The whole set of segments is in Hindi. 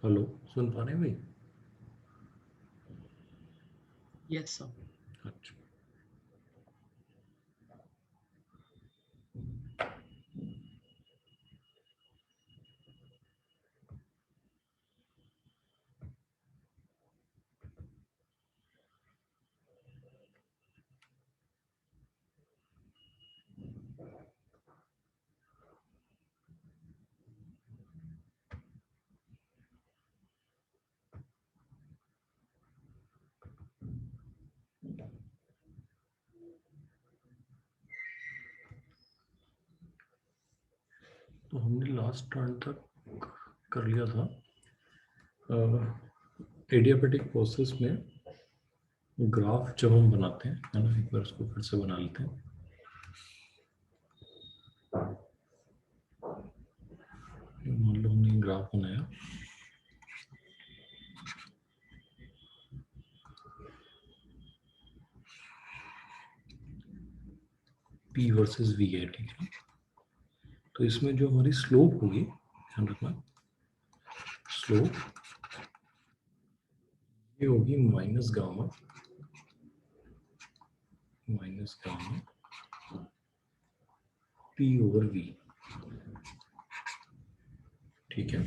हेलो, सुन पा रहे हैं भाई? Yes, sir. अच्छा। तो हमने लास्ट टर्न तक कर लिया था। एडियाबेटिक प्रोसेस में ग्राफ जब हम बनाते हैं, है ना, एक बार उसको फिर से बना लेते हैं। मान लो हमने ग्राफ बनाया, पी वर्सेस वी है, ठीक है। तो इसमें जो हमारी स्लोप होगी, ध्यान रखना, स्लोप ये होगी minus gamma P over V, ठीक है।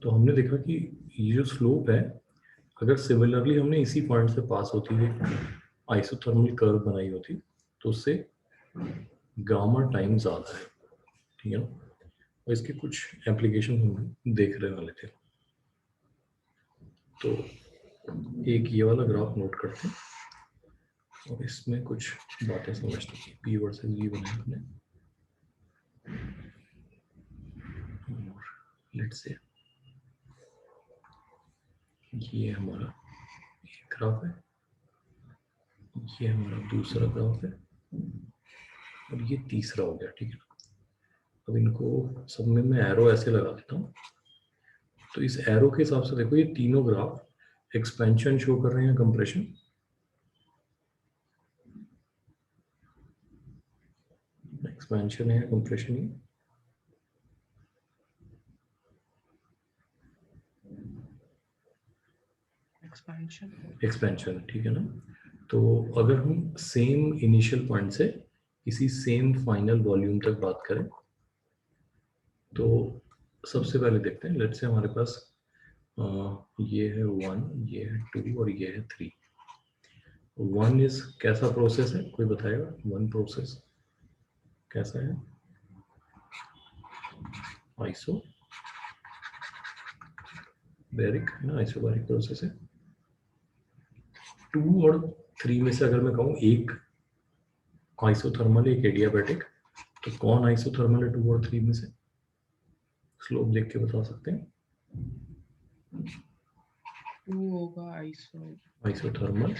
तो हमने देखा कि ये जो स्लोप है, अगर सिमिलरली हमने इसी पॉइंट से पास होती हुई आइसोथर्मल कर्व बनाई होती तो उससे गामा टाइम ज़्यादा है, ठीक है ना। और इसके कुछ एप्लीकेशन हम देखने वाले थे। तो एक ये वाला ग्राफ नोट करते हैं और इसमें कुछ बातें समझते हैं। पी वर्सेस वी बनाए हमने, लेट्स से ये हमारा एक ग्राफ है, ये हमारा दूसरा ग्राफ है और ये तीसरा हो गया, ठीक है। अब इनको सब में मैं एरो ऐसे लगा देता हूँ। तो इस एरो के हिसाब से देखो, ये तीनों ग्राफ एक्सपेंशन शो कर रहे हैं, कंप्रेशन। एक्सपेंशन है, कंप्रेशन है। Expansion. एक्सपेंशन, ठीक है ना। तो अगर हम सेम इनिशियल पॉइंट से किसी सेम फाइनल वॉल्यूम तक बात करें, तो सबसे पहले देखते हैं, लेट्स से हमारे पास ये है 1, ये है 2 और ये है 3। 1 इज कैसा प्रोसेस है, कोई बताएगा? 1 प्रोसेस कैसा है? आइसो बैरिक है ना, आइसोबैरिक प्रोसेस है। 2 और 3 में से अगर मैं कहूँ एक आइसोथर्मल, एक एडियाबैटिक, तो कौन आइसोथर्मल है 2 और 3 में से? स्लोप देख के बता सकते हैं। 2 होगा ISO. आइसोथर्मल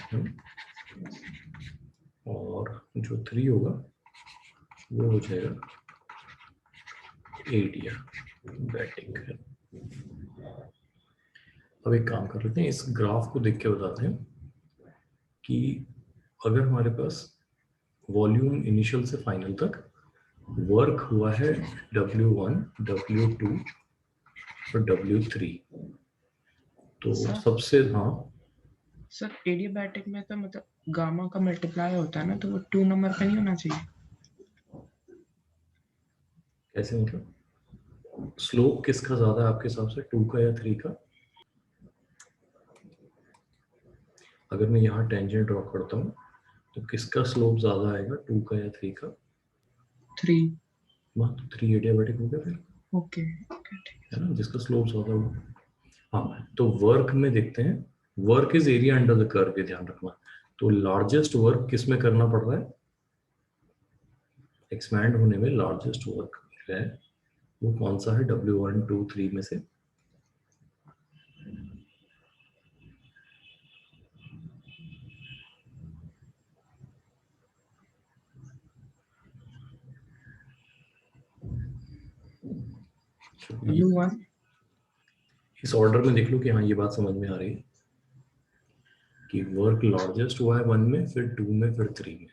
और जो 3 होगा वो हो जाएगा एडियाबैटिक। अब एक काम कर लेते हैं, इस ग्राफ को देख के बताते हैं कि अगर हमारे पास वॉल्यूम इनिशियल से फाइनल तक वर्क हुआ है W1, W2 और W3, तो सर सबसे, हाँ सर एडियाबैटिक में तो मतलब गामा का मल्टीप्लाई होता है ना, तो वो 2 नंबर का नहीं होना चाहिए। कैसे मतलब? स्लोप किसका ज्यादा है आपके हिसाब से, 2 का या 3 का? अगर मैं यहाँ टेंजेंट ड्रॉ करता हूँ तो किसका स्लोप ज्यादा आएगा, 2 का या 3 का? 3. वहाँ तो 3 एडियाबैटिक हो गया फिर, ओके ओके ठीक है ना, जिसका स्लोप ज्यादा होगा। हाँ, तो वर्क में देखते हैं, work is area under the curve, ये ध्यान रखना। तो लार्जेस्ट वर्क किस में करना पड़ रहा है? एक्सपैंड होने में लार्जेस्ट वर्क जो है वो कौन सा है, W1, 2, 3 में से? W1. इस ऑर्डर में देख लो कि हाँ ये बात समझ में आ रही है कि वर्क लार्जेस्ट हुआ है 1 में, फिर 2 में, फिर 3 में।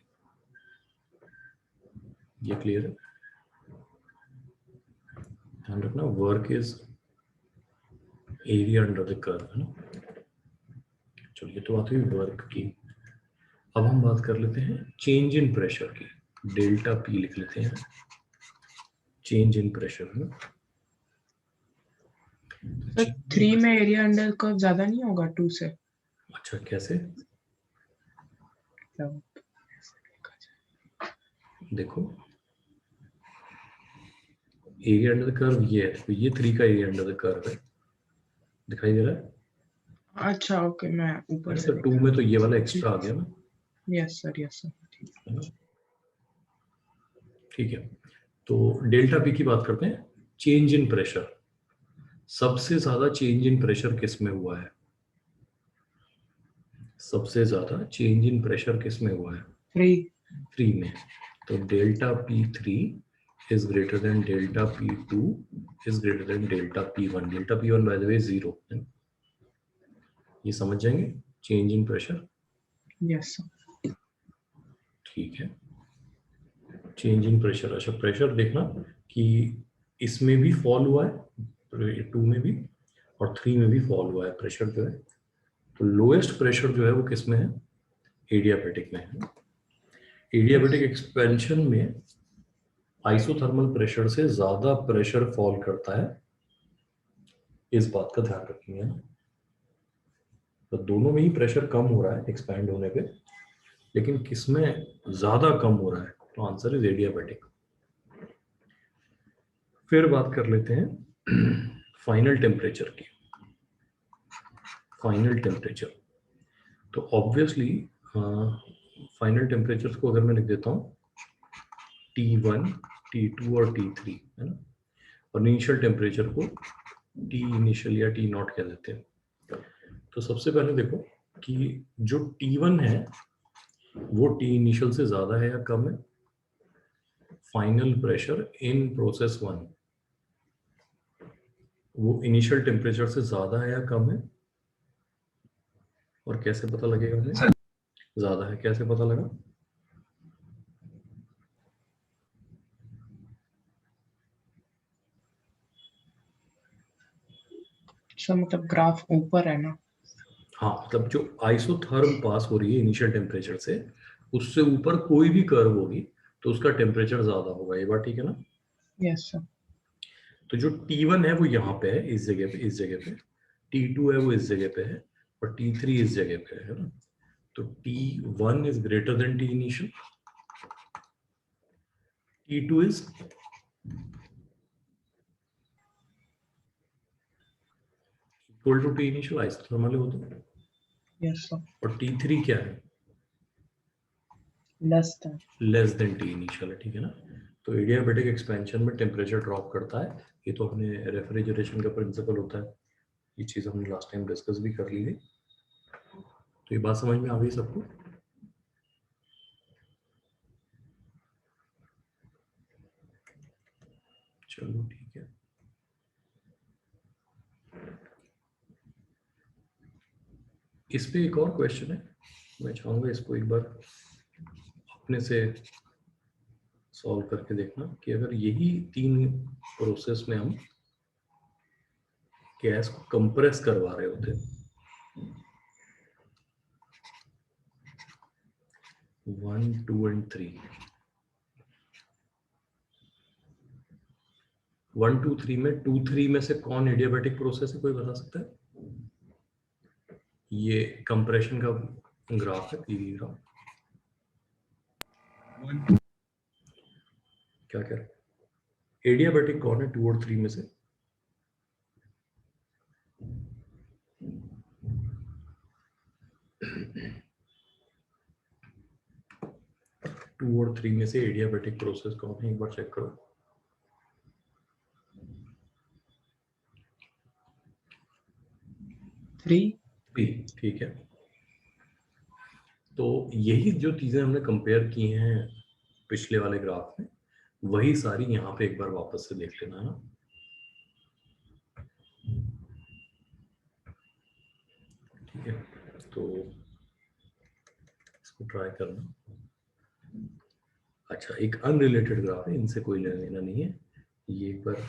ये क्लियर है? ध्यान रखना, work is area under the curve है ना। चलिए तो बात हुई वर्क की। अब हम बात कर लेते हैं चेंज इन प्रेशर की। डेल्टा पी लिख लेते हैं, चेंज इन प्रेशर है ना। सर 3 में एरिया अंडर कर्व ज्यादा नहीं होगा 2 से? अच्छा कैसे? देखो एरिया अंडर द कर्व ये है, तो ये 3 का एरिया अंडर द कर्व है, दिखाई दे रहा है। अच्छा ओके, मैं ऊपर से तो 2 में तो ये वाला एक्स्ट्रा आ गया ना। Yes sir yes sir. ठीक है, तो डेल्टा पी की बात करते हैं। चेंज इन प्रेशर, सबसे ज्यादा चेंज इन प्रेशर किस में हुआ है? सबसे ज्यादा चेंज इन प्रेशर किस में हुआ है? 3 में। तो delta P3 is greater than delta P2 is greater than delta P1. delta P1 by the way 0 है, ये समझ जाएंगे change in pressure. Yes sir. ठीक है, चेंज इन प्रेशर। अच्छा प्रेशर देखना कि इसमें भी फॉल हुआ है, 2 में भी और 3 में भी फॉल हुआ है प्रेशर जो है। तो लोएस्ट प्रेशर जो है वो किस में है? एडियाबैटिक में है। एडियाबैटिक एक्सपेंशन में आइसोथर्मल प्रेशर से ज्यादा प्रेशर फॉल करता है, इस बात का ध्यान रखेंगे ना। तो दोनों में ही प्रेशर कम हो रहा है एक्सपैंड होने पे, लेकिन किसमें ज्यादा कम हो रहा है? तो आंसर इज एडियाबैटिक। फिर बात कर लेते हैं फाइनल टेम्परेचर की। फाइनल टेम्परेचर तो ऑब्वियसली फाइनल टेम्परेचर को अगर मैं लिख देता हूँ T1, T2 और T3 है ना, और इनिशियल टेम्परेचर को T इनिशियल या T नॉट कह देते हैं। तो सबसे पहले देखो कि जो T1 है वो T इनिशियल से ज्यादा है या कम है? फाइनल प्रेशर इन प्रोसेस 1 वो इनिशियल टेम्परेचर से ज्यादा है या कम है? और कैसे पता लगेगा हमें ज्यादा है? कैसे पता लगा? सर मतलब ग्राफ ऊपर है ना? हाँ मतलब जो आइसोथर्म पास हो रही है इनिशियल टेम्परेचर से, उससे ऊपर कोई भी कर्व होगी तो उसका टेम्परेचर ज्यादा होगा, ये बात ठीक है ना। Yes sir. तो जो T1 है वो यहाँ पे है, इस जगह पे, इस जगह पे। T2 है वो इस जगह पे है, और T3 इस जगह पे है ना। तो T1 is greater than T initial, T2 is equal to T initial, isothermal है वो तो। Yes sir. और T3 क्या है? लेस देन T इनिशियल है, ठीक है ना। तो एडियाबैटिक एक्सपेंशन में टेम्परेचर ड्रॉप करता है, ये तो अपने रेफ्रिजरेशन का प्रिंसिपल होता है, ये चीज हमने लास्ट टाइम डिस्कस भी कर ली थी। तो ये बात समझ में आ गई सबको? चलो ठीक है। इस पे एक और क्वेश्चन है, मैं चाहूंगा इसको एक बार अपने से सॉल्व करके देखना कि अगर यही 3 प्रोसेस में हम गैस को कंप्रेस करवा रहे होते, 1, 2 एंड 3, 1, 2, 3 में 2, 3 में से कौन एडियाबैटिक प्रोसेस है, कोई बता सकता है? ये कंप्रेशन का ग्राफ है, पीवी ग्राफ। क्या कह रहे? एडियाबैटिक कौन है 2 और 3 में से? टू और 3 में से एडियाबैटिक प्रोसेस कौन है, एक बार चेक करो। 3। ठीक है, तो यही जो चीजें हमने कंपेयर की हैं पिछले वाले ग्राफ में, वही सारी यहाँ पे एक बार वापस से देख लेना है ना। ठीक है, तो इसको ट्राई करना। अच्छा एक अनरिलेटेड ग्राफ है, इनसे कोई लेना देना नहीं है, ये एक बार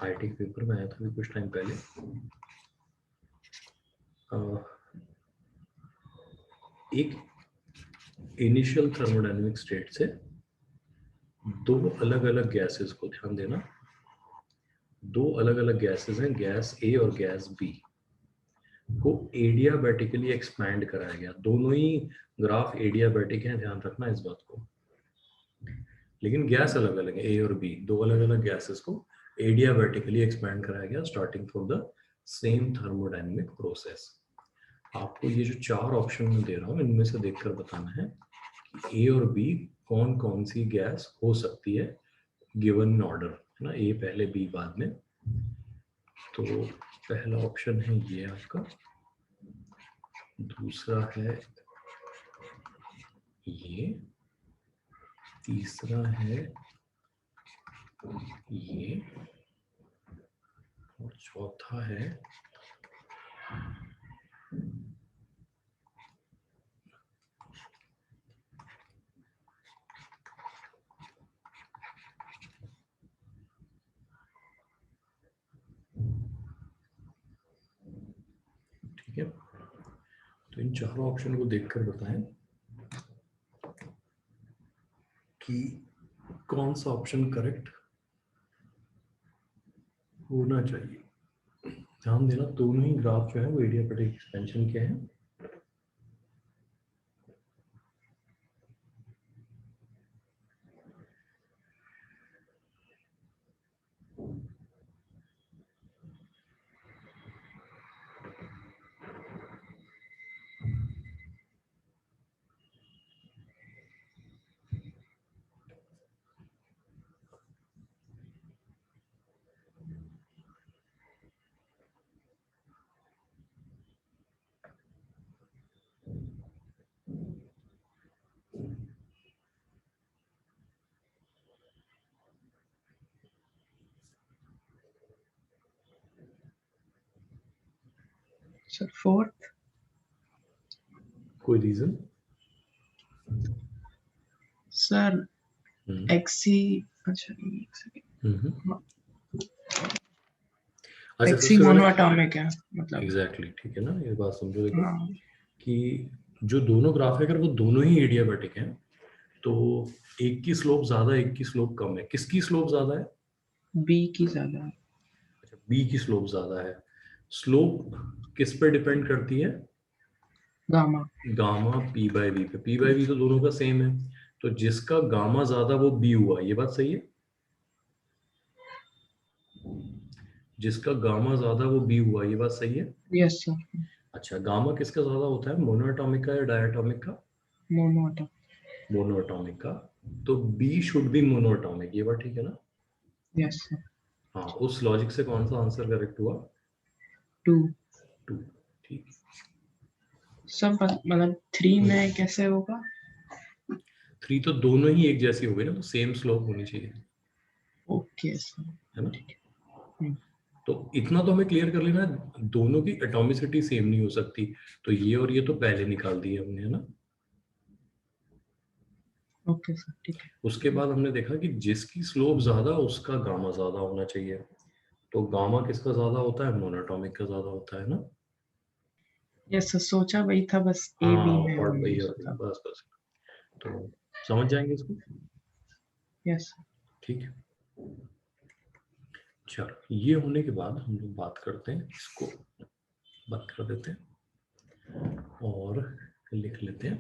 आईटी पेपर में आया था कुछ टाइम पहले। एक इनिशियल थर्मोडायनेमिक स्टेट से दो अलग अलग गैसेस को, ध्यान देना, दो अलग अलग गैसेस हैं, गैस ए और गैस बी को एडियाबैटिकली एक्सपैंड कराया गया। दोनों ही ग्राफ एडियाबैटिक हैं, ध्यान रखना इस बात को, लेकिन गैस अलग अलग है। ए और बी दो अलग अलग गैसेस को एडियाबैटिकली एक्सपैंड कराया गया starting from the same thermodynamic process. आपको ये जो चार ऑप्शन में दे रहा हूँ इनमें से देखकर बताना है कि ए और बी कौन कौन सी गैस हो सकती है गिवन ऑर्डर, है ना, ए पहले बी बाद में। तो पहला ऑप्शन है ये आपका, दूसरा है ये, तीसरा है ये, और चौथा है ठीक है। तो इन चारों ऑप्शन को देखकर बताएं कि कौन सा ऑप्शन करेक्ट होना चाहिए। ध्यान देना दोनों ही ग्राफ जो है वो एडियाबैटिक एक्सपेंशन के हैं। Sir fourth. कोई रीजन? सर एक्सी, अच्छा एक सेकंड, अच्छा एक्सी सबसे पहले मोनोएटॉमिक है मतलब। एग्जैक्टली ठीक है ना, ये बात समझो देखो हाँ, कि जो दोनों ग्राफ है अगर वो दोनों ही एडियाबैटिक हैं तो एक की स्लोप ज्यादा एक की स्लोप कम है। किसकी स्लोप ज्यादा है? बी की ज्यादा है। अच्छा, बी की स्लोप ज्यादा है। स्लोप किस पे डिपेंड करती है? Gamma. Gamma P by V पे। पी बाय वी तो दोनों का सेम है, तो जिसका गामा ज्यादा वो बी हुआ, ये बात सही है। जिसका गामा ज्यादा वो बी हुआ, ये बात सही है। Yes sir. अच्छा, गामा किसका ज्यादा होता है, मोनोएटॉमिक का या डायटोमिक का? मोनोएटॉमिक। मोनोएटॉमिक का। तो बी शुड बी मोनोएटॉमिक, ये बात ठीक है ना? Yes sir. हाँ, उस लॉजिक से कौन सा आंसर करेक्ट हुआ? टू। टू। ठीक। सब मतलब थ्री में कैसे होगा? थ्री तो दोनों ही एक जैसी हो गई ना, तो सेम स्लोप होनी चाहिए, ओके सर। है ना। हम्म, तो इतना तो हमें क्लियर कर लेना है, दोनों की एटॉमिसिटी सेम नहीं हो सकती। तो ये और ये तो पहले निकाल दिए हमने, है ना। ओके सर ठीक है। उसके बाद हमने देखा कि जिसकी स्लोप ज्यादा उसका गामा ज्यादा होना चाहिए। तो गामा किसका ज्यादा होता है? मोनोटॉमिक का ज्यादा होता है ना। यस सर, सोचा वही था, बस ए हाँ, बी में और वो वही नहीं और सोचा। बस बस। तो समझ जाएंगे इसको। Yes sir. ठीक है, चलो ये होने के बाद हम लोग बात करते हैं, इसको बंद कर देते हैं और लिख लेते हैं।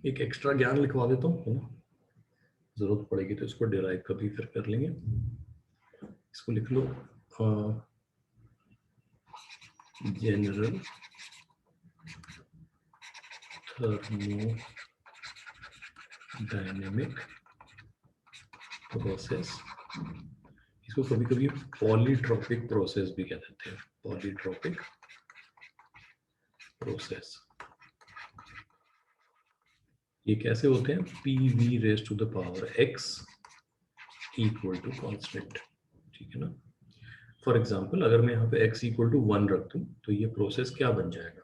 एक एक्स्ट्रा ज्ञान लिखवा देता हूँ, है ना, जरूरत पड़ेगी तो इसको डिराइव कभी फिर कर लेंगे। इसको लिख लो, जनरल थर्मोडायनेमिक प्रोसेस। इसको कभी कभी पॉलीट्रॉपिक प्रोसेस भी कह देते हैं, पॉलीट्रॉपिक प्रोसेस। ये कैसे होते हैं? P V raise to the power X equal to constant, ठीक है ना। फॉर एग्जाम्पल अगर मैं यहाँ पे x इक्वल टू 1 रख दूं तो ये प्रोसेस क्या बन जाएगा?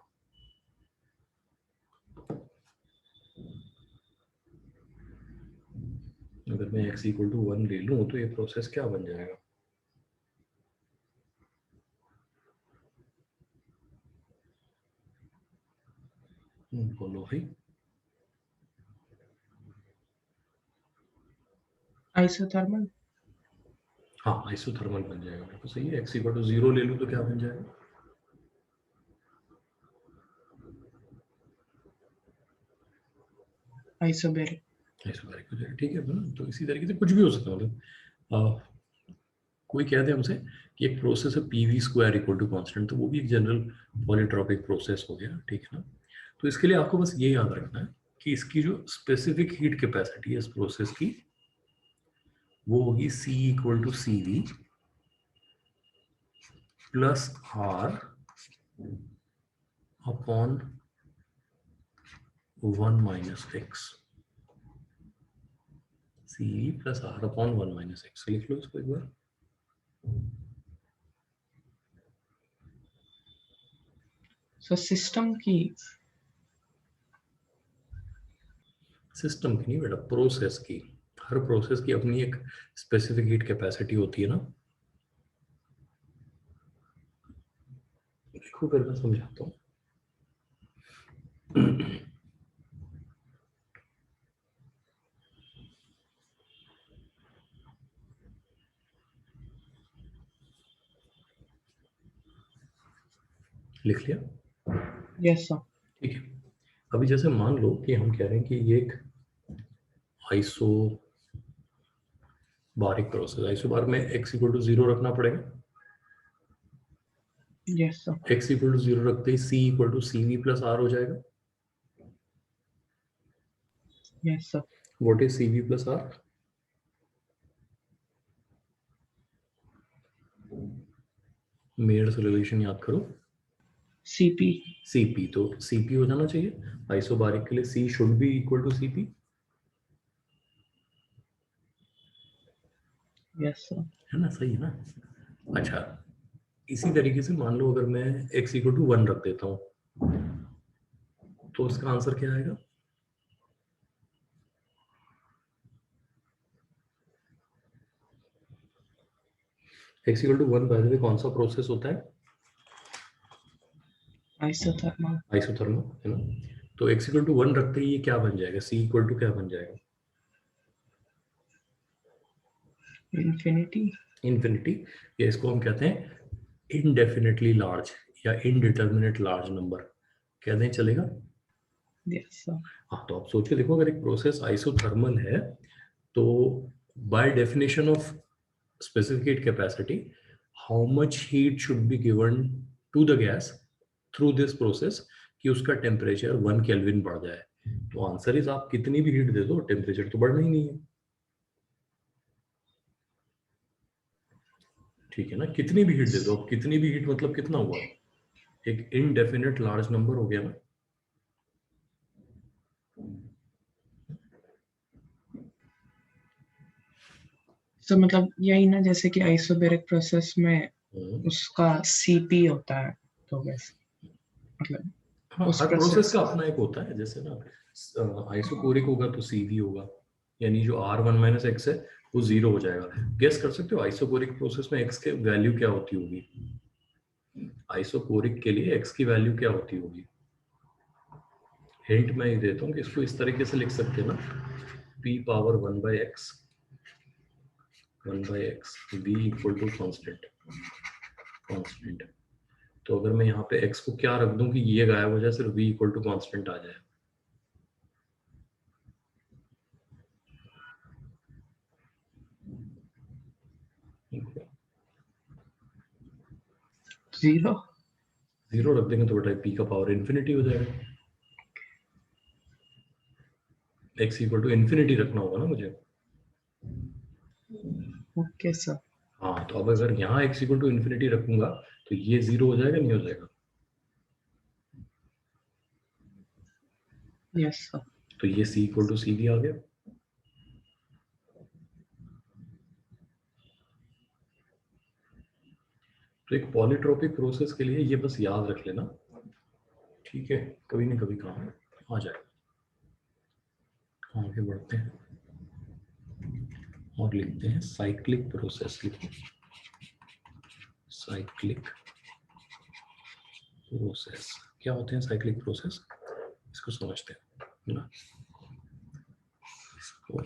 अगर मैं x इक्वल टू 1 ले लूं तो ये प्रोसेस क्या बन जाएगा? बोलो भाई। आइसोथर्मल। हाँ आइसोथर्मल बन जाएगा, बिल्कुल सही है। x इक्वल टू 0 ले लूँ तो क्या बन जाएगा? आइसोबैरिक। आइसोबैरिक हो जाएगा, ठीक है ना। तो इसी तरीके से कुछ भी हो सकता है, मतलब कोई कह दे हमसे कि एक प्रोसेस है PV square equal to constant, तो वो भी एक जनरल पॉलीट्रॉपिक प्रोसेस हो गया, ठीक है ना। तो इसके लिए आपको बस ये याद रखना है कि इसकी जो स्पेसिफिक हीट कैपेसिटी है इस प्रोसेस की, वो होगी C equal to C V plus R upon 1 minus X. C V plus R upon 1 minus X, लिख लो इसको एक बार। सो सिस्टम की की नहीं बेटा, प्रोसेस की। हर प्रोसेस की अपनी एक स्पेसिफिक हीट कैपेसिटी होती है ना। देखो फिर मैं समझाता हूँ। लिख लिया? Yes sir. ठीक है। अभी जैसे मान लो कि हम कह रहे हैं कि ये एक आइसो बारिक प्रोसेस, आइसोबार में x इक्वल टू 0 रखना पड़ेगा। Yes sir. x equal to 0 रखते ही c equal to C V plus R हो जाएगा। Yes sir. What is C V plus R? Mayer's relation याद करो। सीपी। cp, तो cp हो जाना चाहिए। आइसोबारिक के लिए c should be equal to cp, yes sir. है ना, सही है ना। अच्छा, इसी तरीके से मान लो अगर मैं x इक्वल टू 1 रख देता हूं, तो उसका आंसर क्या आएगा? x equal to 1 by the way कौन सा प्रोसेस होता है? आइसोथर्मल। आइसोथर्मल, है ना। तो x इक्वल टू 1 रखते ही ये क्या बन जाएगा? c इक्वल टू क्या बन जाएगा? इंफिनिटी। इन्फिनिटी। या इसको हम कहते हैं इनडेफिनेटली लार्ज या इनडिटर्मिनेट लार्ज नंबर, कहते हैं, चलेगा। Yes sir. हाँ, तो आप सोच के देखो, अगर एक प्रोसेस आइसोथर्मल है तो by definition of specific heat capacity, how much heat should be given to the gas through this process कि उसका टेम्परेचर 1 केल्विन बढ़ जाए। तो आंसर इज, आप कितनी भी हीट दे दो टेम्परेचर तो बढ़ना ही नहीं है, ठीक है ना। कितनी भी हीट दे दो, अब कितनी भी हीट मतलब कितना हुआ? एक इनडेफिनेट लार्ज नंबर हो गया ना। सर मतलब यही ना, जैसे कि आइसोबैरिक प्रोसेस में हम्म। उसका सीपी होता है, तो वैसे मतलब हाँ, उस हर प्रोसेस प्रोसेस का का। अपना एक होता है, जैसे ना आइसोकोरिक होगा तो सीवी होगा, यानी जो R1 माइनस एक्स है वो 0 हो जाएगा। गेस कर सकते हो आइसोकोरिक प्रोसेस में एक्स के वैल्यू क्या होती होगी? आइसोकोरिक के लिए एक्स की वैल्यू क्या होती होगी? हिंट मैं ही देता हूँ कि इसको इस तरीके से लिख सकते हैं ना, p power 1/x v equal to constant. Constant, तो अगर मैं यहाँ पे x को क्या रख दूं कि ये गायब हो जाए, सिर्फ v इक्वल टू कांस्टेंट आ जाए। जीरो। 0 रख देंगे तो बेटा p का पावर इन्फिनिटी हो जाएगा। x इक्वल टू इन्फिनिटी रखना होगा ना मुझे। Okay sir. हाँ, तो अब अगर यहाँ x इक्वल टू इन्फिनिटी रखूंगा तो ये 0 हो जाएगा, नहीं हो जाएगा? Yes sir. तो ये c इक्वल टू सी भी आ गया। तो एक पॉलीट्रोपिक प्रोसेस के लिए ये बस याद रख लेना, ठीक है, कभी ना कभी काम आ जाएगा। आगे बढ़ते हैं और लिखते हैं साइक्लिक प्रोसेस। लिखो साइक्लिक प्रोसेस। क्या होते हैं साइक्लिक प्रोसेस? इसको समझते हैं ना, इसको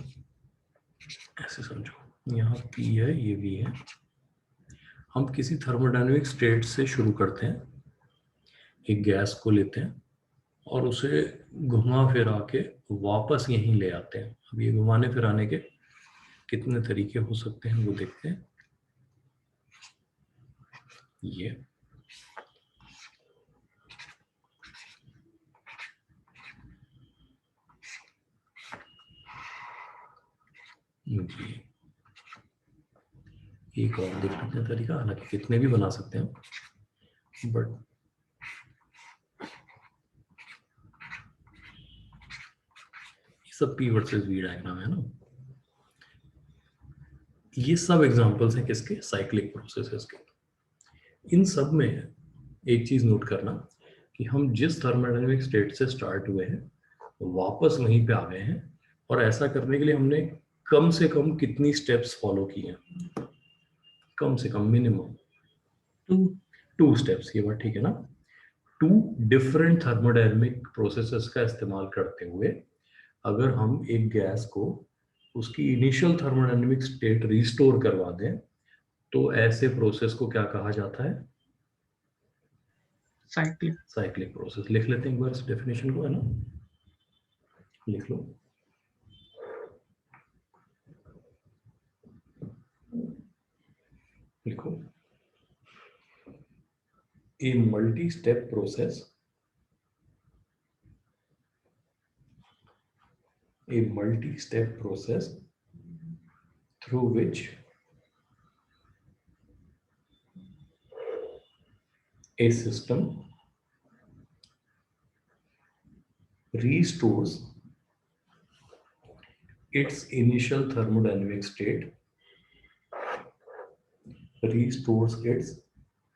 ऐसे समझो, यहाँ P है, ये V है। हम किसी थर्मोडायनेमिक स्टेट से शुरू करते हैं, एक गैस को लेते हैं और उसे घुमा फिरा के वापस यहीं ले आते हैं। अब ये घुमाने फिराने के कितने तरीके हो सकते हैं वो देखते हैं। ये जी, एक और देख लेते हैं तरीका, हालांकि कितने भी बना सकते हैं, बट सब P वर्सेस V डायग्राम है ना। ये सब एग्जांपल्स हैं किसके, साइक्लिक प्रोसेसेस के। इन सब में एक चीज नोट करना कि हम जिस थर्मोडायनेमिक स्टेट से स्टार्ट हुए हैं वापस वहीं पे आ गए हैं, और ऐसा करने के लिए हमने कम से कम कितनी स्टेप्स फॉलो की हैं, कम से कम मिनिमम 2 स्टेप्स। ये बात ठीक है ना। 2 डिफरेंट थर्मोडायनेमिक प्रोसेसेस का इस्तेमाल करते हुए अगर हम एक गैस को उसकी इनिशियल थर्मोडायनेमिक स्टेट रिस्टोर करवा दें तो ऐसे प्रोसेस को क्या कहा जाता है, साइक्लिक प्रोसेस। लिख लेते हैं एक बार इस डेफिनेशन को, है ना, लिख लो। लिखो, a multi-step process, a multi-step process through which a system restores its initial thermodynamic state, restores its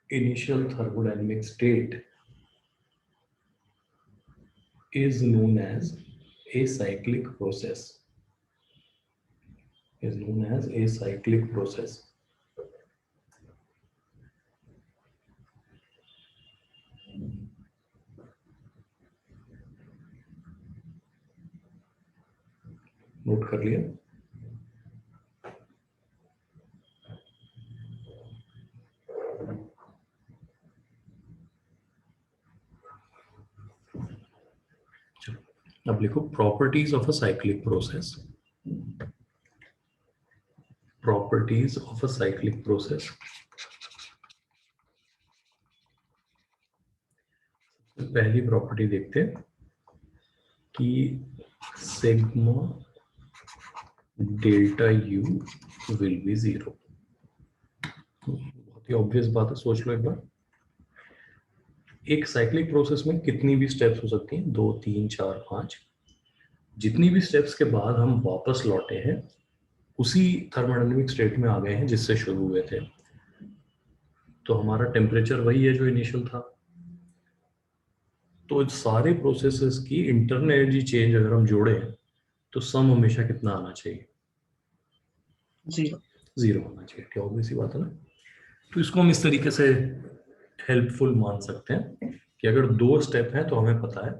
initial thermodynamic state is known as a cyclic process, is known as a cyclic process. Note कर लिया। चलो अब लिखो properties of a cyclic process, properties of a cyclic process. पहली प्रॉपर्टी देखते हैं कि sigma delta U will be 0। बहुत ही ऑब्वियस बात है, सोच लो एक बार। एक साइक्लिक प्रोसेस में कितनी भी स्टेप्स हो सकती हैं, 2 3 4 5। जितनी भी स्टेप्स के बाद हम वापस लौटे हैं उसी थर्मोडायनेमिक स्टेट में आ गए हैं जिससे शुरू हुए थे, तो हमारा टेम्परेचर वही है जो इनिशियल था। तो सारे प्रोसेसेस की इंटरनल एनर्जी चेंज अगर हम जोड़े तो सम हमेशा कितना आना चाहिए, 0 होना चाहिए। क्या ऑब्वियस सी बात है ना। तो इसको हम इस तरीके से हेल्पफुल मान सकते हैं कि अगर 2 स्टेप हैं तो हमें पता है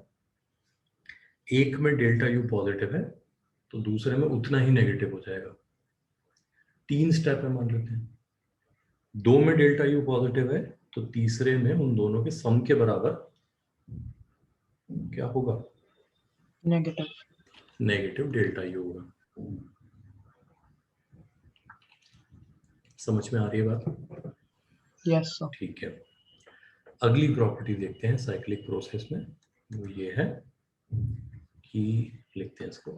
एक में डेल्टा यू पॉजिटिव है तो दूसरे में उतना ही नेगेटिव हो जाएगा। 3 स्टेप है मान लेते हैं, 2 में डेल्टा यू पॉजिटिव है तो तीसरे में उन दोनों के सम के बराबर क्या होगा, नेगेटिव डेल्टा यू होगा। समझ में आ रही है बात? Yes sir. ठीक है, अगली प्रॉपर्टी देखते हैं साइक्लिक प्रोसेस में। वो ये है कि लिखते हैं इसको,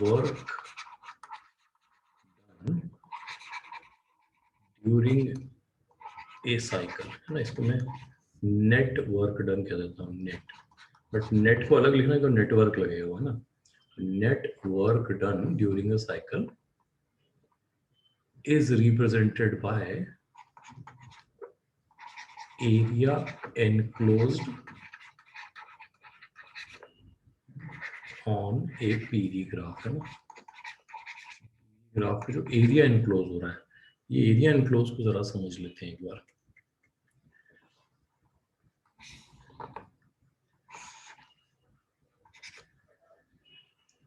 वर्क ड्यूरिंग ए साइकिल, है ना। इसको मैं नेट वर्क डन कह देता हूँ, नेट। बट नेट को अलग लिखना है तो नेटवर्क लगेगा, है ना। Net work done during a cycle is represented by area enclosed on a PD graph, है ना। ग्राफ पे जो एरिया एनक्लोज हो रहा है, ये एरिया एनक्लोज को जरा समझ लेते हैं एक बार।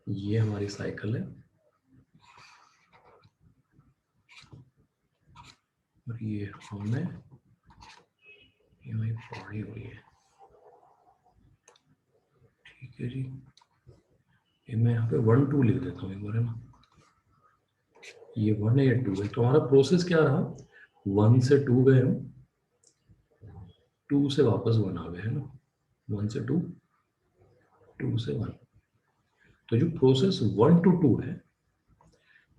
ये हमारी साइकिल है और ये हमने ये वही पढ़ी हुई है। ठीक है जी, ये मैं यहाँ पे 1 2 लिख देता हूँ एक बार, है ना। ये 1 है, ये 2 है, तो हमारा प्रोसेस क्या रहा, 1 से 2 गए हम, 2 से वापस 1 आ गए, है ना। 1 से 2, 2 से 1। तो जो प्रोसेस 1 to 2 है,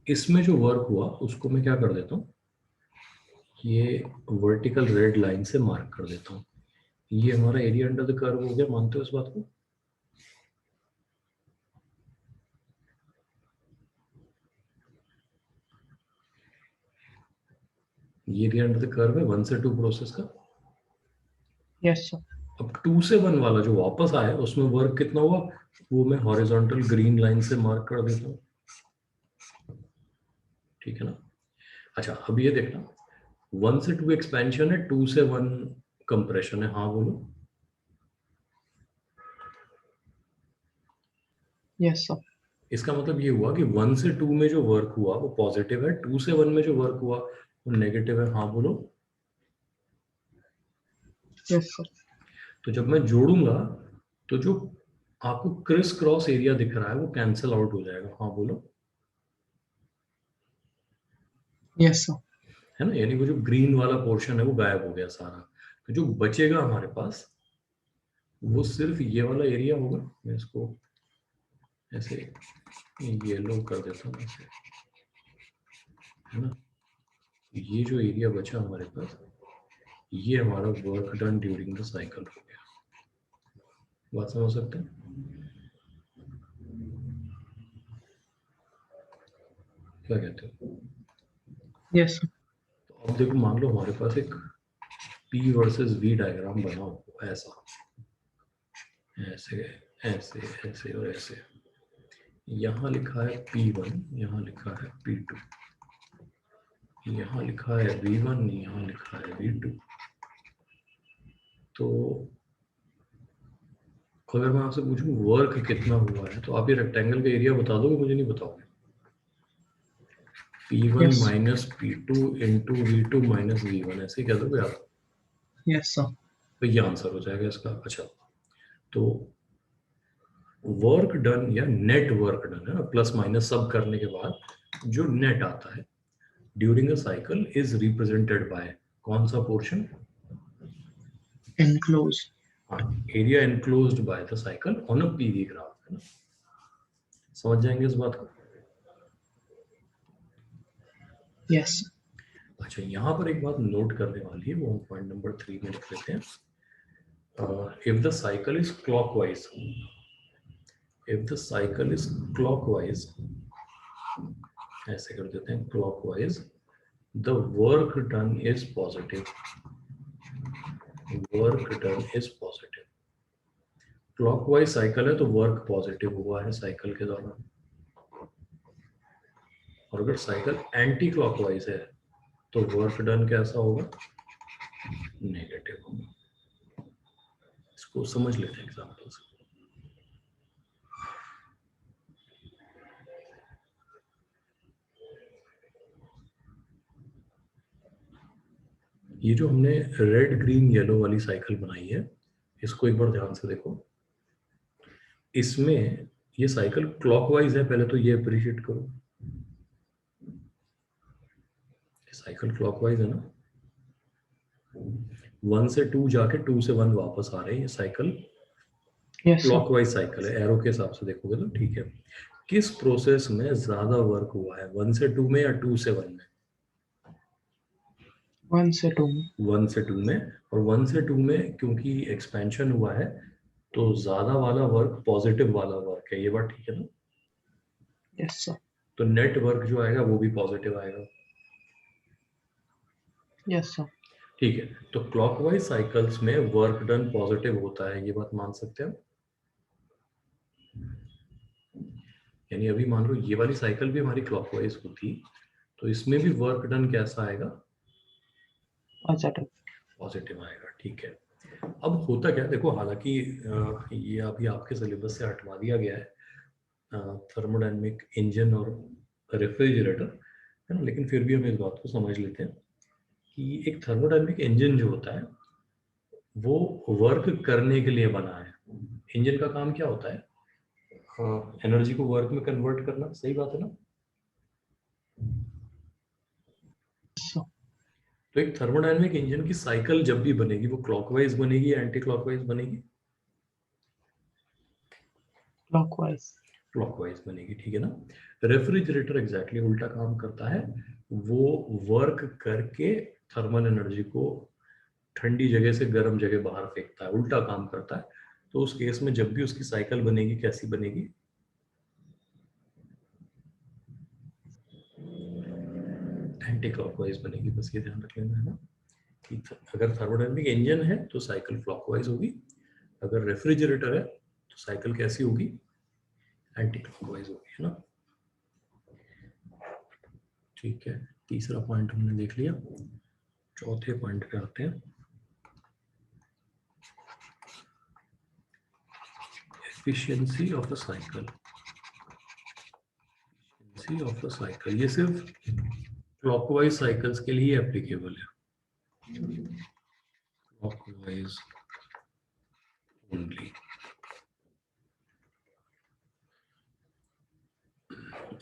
इसमें जो वर्क हुआ उसको मैं क्या कर देता हूँ, ये वर्टिकल रेड लाइन से मार्क कर देता हूँ। ये हमारा एरिया अंडर द कर्व हो गया, मानते हो इस बात को? ये एरिया अंडर द कर्व है 1 से 2 प्रोसेस का। Yes sir. अब 2 से 1 वाला जो वापस आया उसमें वर्क कितना हुआ, वो मैं हॉरिजॉन्टल ग्रीन लाइन से मार्क कर देता हूँ। ठीक है ना। अच्छा, अब ये देखना, 1 से 2 एक्सपेंशन है, 2 से 1 कंप्रेशन है। हाँ बोलो। Yes sir. इसका मतलब ये हुआ कि 1 से 2 में जो वर्क हुआ वो पॉजिटिव है, 2 से 1 में जो वर्क हुआ वो नेगेटिव है। हाँ बोलो। Yes sir. तो जब मैं जोड़ूंगा तो जो आपको क्रिस क्रॉस एरिया दिख रहा है वो कैंसिल आउट हो जाएगा। हाँ बोलो। Yes sir. है ना, यानी वो जो ग्रीन वाला पोर्शन है वो गायब हो गया सारा। तो जो बचेगा हमारे पास वो सिर्फ ये वाला एरिया होगा। मैं इसको ऐसे येलो कर देता हूँ ऐसे, है ना। ये जो एरिया बचा हमारे पास, ये हमारा work done during the cycle हो गया। बात समझ सकते हैं? क्या कहते हो? Yes sir. तो अब देखो, मान लो हमारे पास एक P वर्सेस V डायग्राम बना हो ऐसा, ऐसे ऐसे ऐसे और ऐसे। यहाँ लिखा है P1, यहाँ लिखा है P2, यहाँ लिखा है V1, यहाँ लिखा है V2। तो अगर मैं आपसे पूछूं वर्क कितना हुआ है, तो आप ये रेक्टेंगल का एरिया बता दोगे, मुझे नहीं बताओगे? P1 yes. Minus P2 into V2 minus V1, ऐसे ही कह दोगे आप? Yes sir. तो ये आंसर हो जाएगा इसका। अच्छा, तो वर्क डन या नेट वर्क डन, है ना, प्लस माइनस सब करने के बाद जो नेट आता है during a cycle is represented by कौन सा पोर्शन? एनक्लोज। हाँ, area enclosed by the cycle on a PV graph, है ना। समझ जाएंगे इस बात को? यस। अच्छा, यहाँ पर एक बात नोट करने वाली है, वो हम पॉइंट नंबर 3 में लिख लेते हैं। If the cycle is clockwise, if the cycle is clockwise, ऐसे कर देते हैं clockwise, the work done is positive, work done is positive। clockwise cycle है तो वर्क पॉजिटिव हुआ है साइकिल के दौरान, और अगर साइकिल एंटी क्लॉकवाइज है तो वर्क डन कैसा होगा? नेगेटिव होगा। इसको समझ लेते हैं एग्जांपल से। ये जो हमने रेड ग्रीन येलो वाली साइकिल बनाई है, इसको एक बार ध्यान से देखो। इसमें ये साइकिल क्लॉकवाइज है, पहले तो ये अप्रिशिएट करो, साइकिल क्लॉकवाइज है ना। 1 से 2 जाके 2 से 1 वापस आ रहे हैं, ये cycle yes sir. Clockwise cycle है। एरो के हिसाब से देखोगे तो ठीक है। किस प्रोसेस में ज्यादा वर्क हुआ है, 1 से 2 में या 2 से 1 में? 1 से 2 में। 1 से 2 में। और 1 से 2 में क्योंकि एक्सपेंशन हुआ है तो ज्यादा वाला वर्क पॉजिटिव वाला वर्क है, ये बात ठीक है ना। Yes sir. तो नेट वर्क जो आएगा वो भी पॉजिटिव आएगा। Yes sir. ठीक है, तो क्लॉकवाइज साइकिल्स में वर्क डन पॉजिटिव होता है, ये बात मान सकते हैं। यानी अभी मान लो ये वाली साइकिल भी हमारी क्लॉकवाइज होती तो इसमें भी वर्क डन कैसा आएगा? पॉजिटिव। पॉजिटिव आएगा। ठीक है, अब होता क्या, देखो हालांकि ये अभी आपके सिलेबस से हटवा दिया गया है, थर्मोडायनेमिक इंजन और रेफ्रिजरेटर, है ना, लेकिन फिर भी हम इस बात को समझ लेते हैं कि एक थर्मोडायनेमिक इंजन जो होता है वो वर्क करने के लिए बना है। इंजन का काम क्या होता है? एनर्जी को वर्क में कन्वर्ट करना, सही बात है ना? तो एक थर्मोडायनेमिक इंजन की साइकिल जब भी बनेगी वो क्लॉकवाइज बनेगी या एंटी क्लॉकवाइज बनेगी? क्लॉकवाइज। क्लॉकवाइज बनेगी, ठीक है ना। रेफ्रिजरेटर एग्जैक्टली उल्टा काम करता है, वो वर्क करके थर्मल एनर्जी को ठंडी जगह से गर्म जगह बाहर फेंकता है, उल्टा काम करता है। तो उस केस में जब भी उसकी साइकिल बनेगी कैसी बनेगी? एंटी क्लॉकवाइज बनेगी। बस ये ध्यान रख लेना है ना कि अगर थर्मोडायनेमिक इंजन है तो साइकिल क्लॉकवाइज होगी, अगर रेफ्रिजरेटर है तो साइकिल कैसी होगी? एंटी क्लॉकवाइज होगी, है ना। ठीक है, तीसरा पॉइंट हमने देख लिया। चौथे पॉइंट पे आते हैं, efficiency of a cycle. Efficiency of a cycle ये सिर्फ क्लॉकवाइज साइकिल्स के लिए एप्लीकेबल है, क्लॉकवाइज ओनली।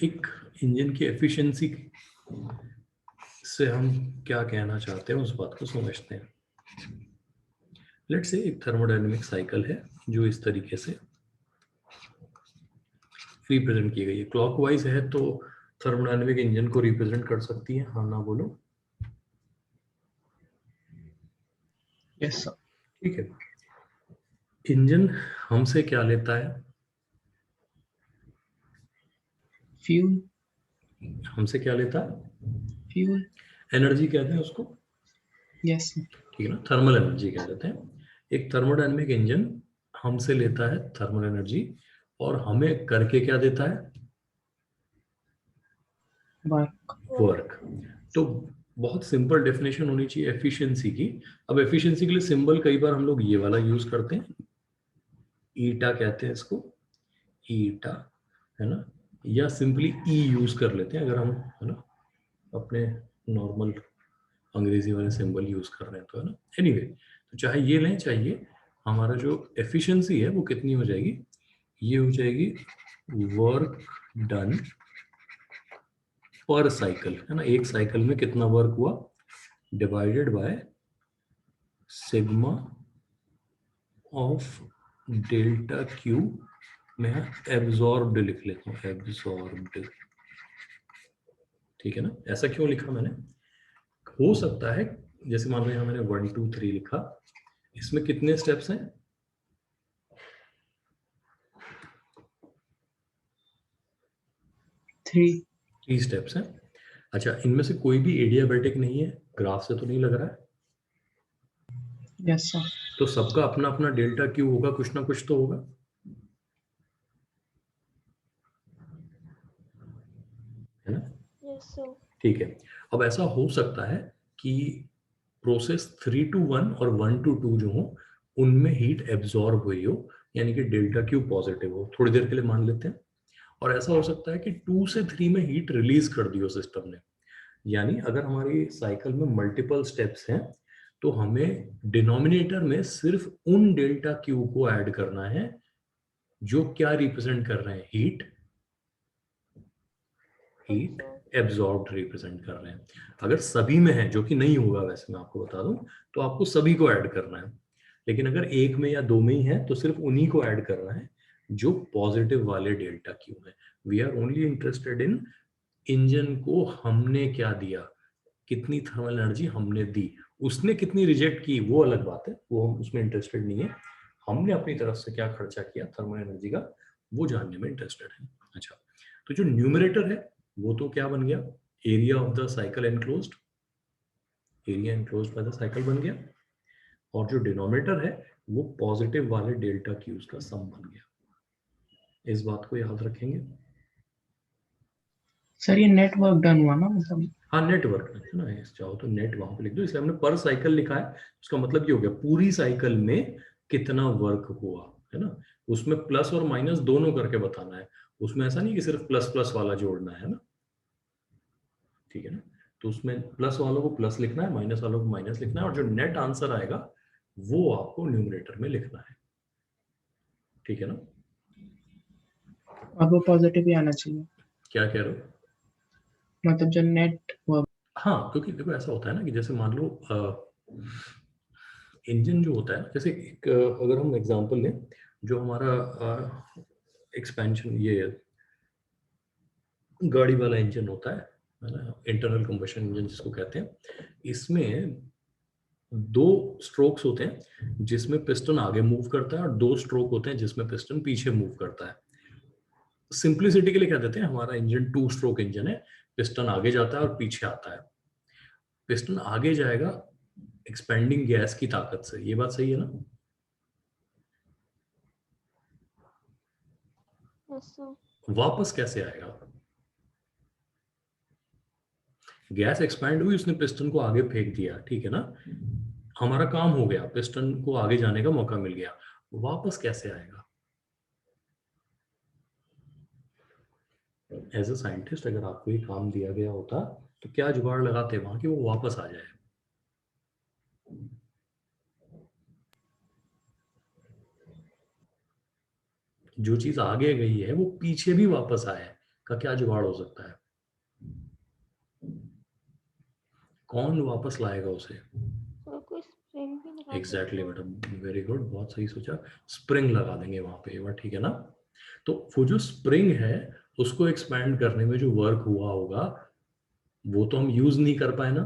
एक इंजन की एफिशिएंसी से हम क्या कहना चाहते हैं उस बात को समझते हैं। लेट्स से एक थर्मोडायनेमिक साइकिल है जो इस तरीके से रिप्रेजेंट की गई है, क्लॉकवाइज है तो थर्मोडायनेमिक इंजन को रिप्रेजेंट कर सकती है, हाँ ना बोलो? Yes sir. ठीक है, इंजन हमसे क्या लेता है? फ्यूल। हमसे क्या लेता है? फ्यूल। एनर्जी कहते हैं उसको, यस सर। ठीक है ना, थर्मल एनर्जी कह देते हैं। एक थर्मोडायनेमिक इंजन हमसे लेता है थर्मल एनर्जी और हमें करके क्या देता है? वर्क। तो बहुत सिंपल डेफिनेशन होनी चाहिए एफिशिएंसी की। अब एफिशिएंसी के लिए सिंबल कई बार हम लोग ये वाला यूज करते हैं, ईटा कहते हैं इसको, ईटा, है ना, या सिंपली ई यूज कर लेते हैं अगर हम, है ना, अपने नॉर्मल अंग्रेजी वाले सिंबल यूज कर रहे हैं तो, है ना। एनीवे, तो चाहे ये लें चाहिए, हमारा जो एफिशिएंसी है वो कितनी हो जाएगी? ये हो जाएगी वर्क डन पर साइकिल, है ना, एक साइकिल में कितना वर्क हुआ divided by sigma of delta Q, मैं एब्जॉर्ब्ड लिख लेता हूँ, एब्जॉर्ब्ड, ठीक है ना। ऐसा क्यों लिखा मैंने? हो सकता है जैसे मान लो यहाँ मैंने 1 2 3 लिखा, इसमें कितने स्टेप्स हैं? 3 स्टेप्स हैं। अच्छा, इनमें से कोई भी एडियाबैटिक नहीं है, ग्राफ से तो नहीं लग रहा है? Yes sir. तो सबका अपना अपना डेल्टा क्यू होगा, कुछ ना कुछ तो होगा, है ना। Yes sir. ठीक है, अब ऐसा हो सकता है कि प्रोसेस 3 to 1 और 1 to 2 जो हो उनमें हीट एब्जॉर्ब हुई हो, यानी कि डेल्टा क्यू पॉजिटिव हो, थोड़ी देर के लिए मान लेते हैं। और ऐसा हो सकता है कि 2 से 3 में हीट रिलीज कर दी हो सिस्टम ने, यानी अगर हमारी साइकिल में मल्टीपल स्टेप्स हैं तो हमें डिनोमिनेटर में सिर्फ उन डेल्टा क्यू को ऐड करना है जो क्या रिप्रेजेंट कर रहे हैं? हीट एब्जॉर्ब्ड रिप्रेजेंट कर रहे हैं। अगर सभी में है, जो कि नहीं होगा वैसे मैं आपको बता दूं, तो आपको सभी को ऐड करना है। लेकिन अगर एक में या दो में ही है तो सिर्फ उन्हीं को ऐड करना है जो पॉजिटिव वाले डेल्टा क्यू है। We are only interested in engine को हमने क्या दिया, कितनी थर्मल एनर्जी हमने दी, उसने कितनी रिजेक्ट की वो अलग बात है, वो हम उसमें इंटरेस्टेड नहीं है। हमने अपनी तरफ से क्या खर्चा किया थर्मल एनर्जी का, वो जानने में इंटरेस्टेड है। अच्छा, तो जो न्यूमरेटर है वो तो क्या बन गया? Area of the cycle enclosed, area enclosed by the cycle बन गया, और जो डिनोमिनेटर है वो पॉजिटिव वाले डेल्टा क्यूज का सम बन गया। इस बात को याद रखेंगे। सर ये नेटवर्क डन हुआ ना, मतलब? हाँ, नेटवर्क है ना, चाहो तो नेट वहां पे लिख दो, इसलिए हमने पर साइकिल लिखा है। उसका मतलब ये हो गया पूरी साइकिल में कितना वर्क हुआ, है ना, उसमें प्लस और माइनस दोनों करके बताना है। उसमें ऐसा नहीं कि सिर्फ प्लस प्लस वाला जोड़ना है ना, ठीक है ना। तो उसमें प्लस वालों को प्लस लिखना है, माइनस वालों को माइनस लिखना है, और जो नेट आंसर आएगा वो आपको न्यूमरेटर में लिखना है, ठीक है ना। अब वो पॉजिटिव ही आना चाहिए, क्या कह रहे हो? मतलब जो नेट वो। हाँ, क्योंकि देखो ऐसा होता है ना कि जैसे मान लो इंजन जो होता है, जैसे एक अगर हम एग्जांपल लें, जो हमारा एक्सपेंशन ये गाड़ी वाला इंजन होता है ना, इंटरनल कंबशन इंजन जिसको कहते हैं, इसमें दो स्ट्रोक्स होते हैं जिसमें पिस्टन आगे मूव करता है, और दो स्ट्रोक होते हैं जिसमें पिस्टन पीछे मूव करता है। सिंप्लिसिटी के लिए कह देते हैं हमारा इंजन 2 स्ट्रोक इंजन है, पिस्टन आगे जाता है और पीछे आता है। पिस्टन आगे जाएगा एक्सपेंडिंग गैस की ताकत से, ये बात सही है ना। Yes sir. वापस कैसे आएगा? गैस एक्सपैंड हुई, उसने पिस्टन को आगे फेंक दिया, ठीक है ना, हमारा काम हो गया, पिस्टन को आगे जाने का मौका मिल गया, वापस कैसे आएगा? एज अ साइंटिस्ट अगर आपको ये काम दिया गया होता तो क्या जुगाड़ लगाते वहां कि वो वापस आ जाए? जो चीज आगे गई है वो पीछे भी वापस आए का क्या जुगाड़ हो सकता है? कौन वापस लाएगा उसे? सर कोई स्प्रिंग भी लगा एग्जैक्टली सकते हैं। मैडम, वेरी गुड, बहुत सही सोचा। स्प्रिंग लगा देंगे वहां पे, ये बात ठीक है ना। तो वो जो स्प्रिंग है उसको एक्सपैंड करने में जो वर्क हुआ होगा वो तो हम यूज नहीं कर पाए ना।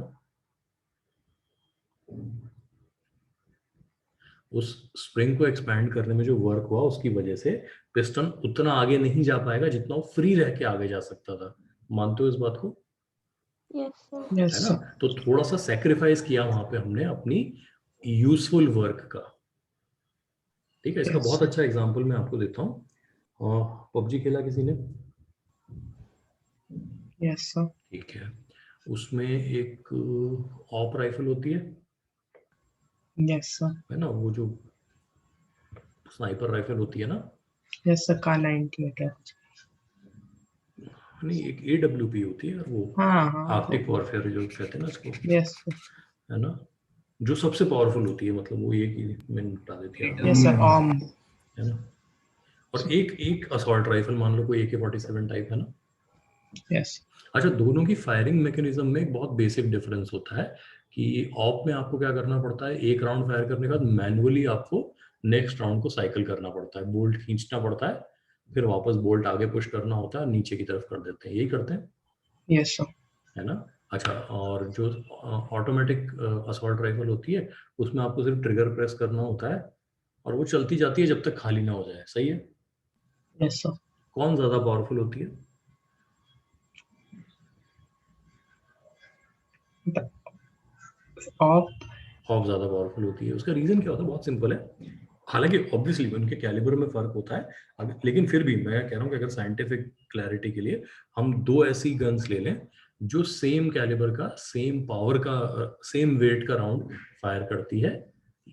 उस स्प्रिंग को एक्सपैंड करने में जो वर्क हुआ उसकी वजह से पिस्टन उतना आगे नहीं जा पाएगा जितना वो फ्री रह के आगे जा सकता था। मानते हो इस बात को? Yes sir. यस है ना। सर। तो थोड़ा सा सेक्रीफाइस किया वहां पे हमने अपनी यूजफुल वर्क का, ठीक है। इसका यस बहुत सर। अच्छा एग्जांपल मैं आपको देता हूँ। पबजी खेला किसी ने? Yes sir. ठीक है, उसमें एक ऑप राइफल होती यस सर। है ना, वो जो स्नाइपर राइफल होती है ना। यस सर, काला इंडिकेटर। नहीं, एक AWP होती है, और वो हाँ हाँ आर्कटिक वॉरफेयर जो कहते हैं ना इसको, यस सर। है ना, जो सबसे पावरफुल होती है, मतलब वो एक ही में निपटा देती है आदमी यस को, सर, ऑम। है ना। और एक एक असॉल्ट राइफल मान लो कोई AK-47 टाइप, है ना। यस। अच्छा, दोनों की फायरिंग मैकेनिज्म में एक बहुत बेसिक डिफरेंस होता है कि ऑप में आपको क्या करना पड़ता है, एक राउंड फायर करने के बाद मैनुअली आपको नेक्स्ट राउंड को साइकिल करना पड़ता है, बोल्ट खींचना पड़ता है, फिर वापस बोल्ट आगे पुश करना होता है, नीचे की तरफ कर देते हैं, यही करते हैं, यस सर। है ना। अच्छा, और जो ऑटोमेटिक असॉल्ट राइफल होती है उसमें आपको सिर्फ ट्रिगर प्रेस करना होता है और वो चलती जाती है जब तक खाली ना हो जाए, सही है। Yes sir. कौन ज्यादा पावरफुल होती है? ऑफ। हॉप ज्यादा पावरफुल होती है। उसका रीजन क्या होता है? बहुत सिंपल है। हालांकि ऑब्वियसली उनके कैलिबर में फर्क होता है, लेकिन फिर भी मैं कह रहा हूँ कि अगर साइंटिफिक क्लैरिटी के लिए हम दो ऐसी गन्स ले लें जो सेम कैलिबर का, सेम पावर का, सेम वेट का राउंड फायर करती है,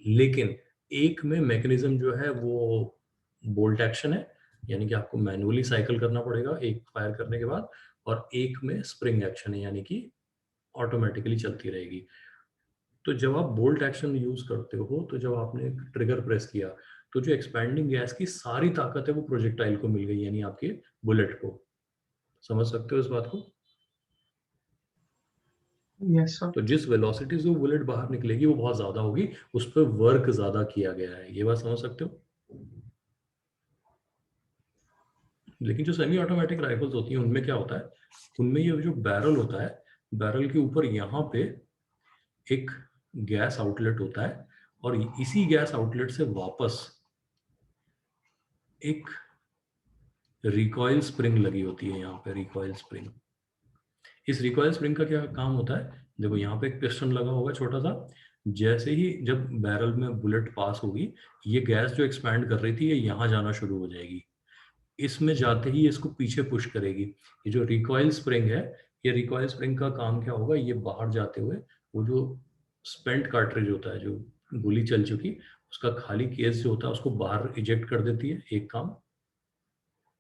लेकिन एक में मैकेनिज्म जो है वो बोल्ट एक्शन है, यानी कि आपको मैनुअली साइकिल करना पड़ेगा एक फायर करने के बाद, और एक में स्प्रिंग एक्शन है, यानी कि ऑटोमेटिकली चलती रहेगी। तो जब आप बोल्ट एक्शन यूज करते हो, तो जब आपने ट्रिगर प्रेस किया, तो जो एक्सपैंडिंग गैस की सारी ताकत है वो प्रोजेक्टाइल को मिल गई, यानी आपके बुलेट को। समझ सकते हो इस बात को? Yes sir. तो जिस वेलोसिटी से वो बुलेट बाहर निकलेगी वो बहुत ज्यादा होगी, उस पर वर्क ज्यादा किया गया है, ये बात समझ सकते हो। लेकिन जो सेमी ऑटोमेटिक राइफल्स होती हैं उनमें क्या होता है, उनमें ये जो बैरल होता है, बैरल के ऊपर यहाँ पे एक गैस आउटलेट होता है, और इसी गैस आउटलेट से वापस एक रिकॉइल स्प्रिंग लगी होती है, यहाँ पे रिकॉइल स्प्रिंग। इस रिकॉइल स्प्रिंग का क्या काम होता है? देखो यहाँ पे एक पिस्टन लगा होगा छोटा सा, जैसे ही जब बैरल में बुलेट पास होगी, ये गैस जो एक्सपैंड कर रही थी ये यहाँ जाना शुरू हो जाएगी, इसमें जाते ही इसको पीछे पुश करेगी। ये जो रिकॉइल स्प्रिंग है, ये रिकॉइल स्प्रिंग का काम क्या होगा, ये बाहर जाते हुए वो जो स्पेंट कार्ट्रिज होता है, जो गोली चल चुकी, उसका खाली केस जो होता है उसको बाहर इजेक्ट कर देती है, एक काम।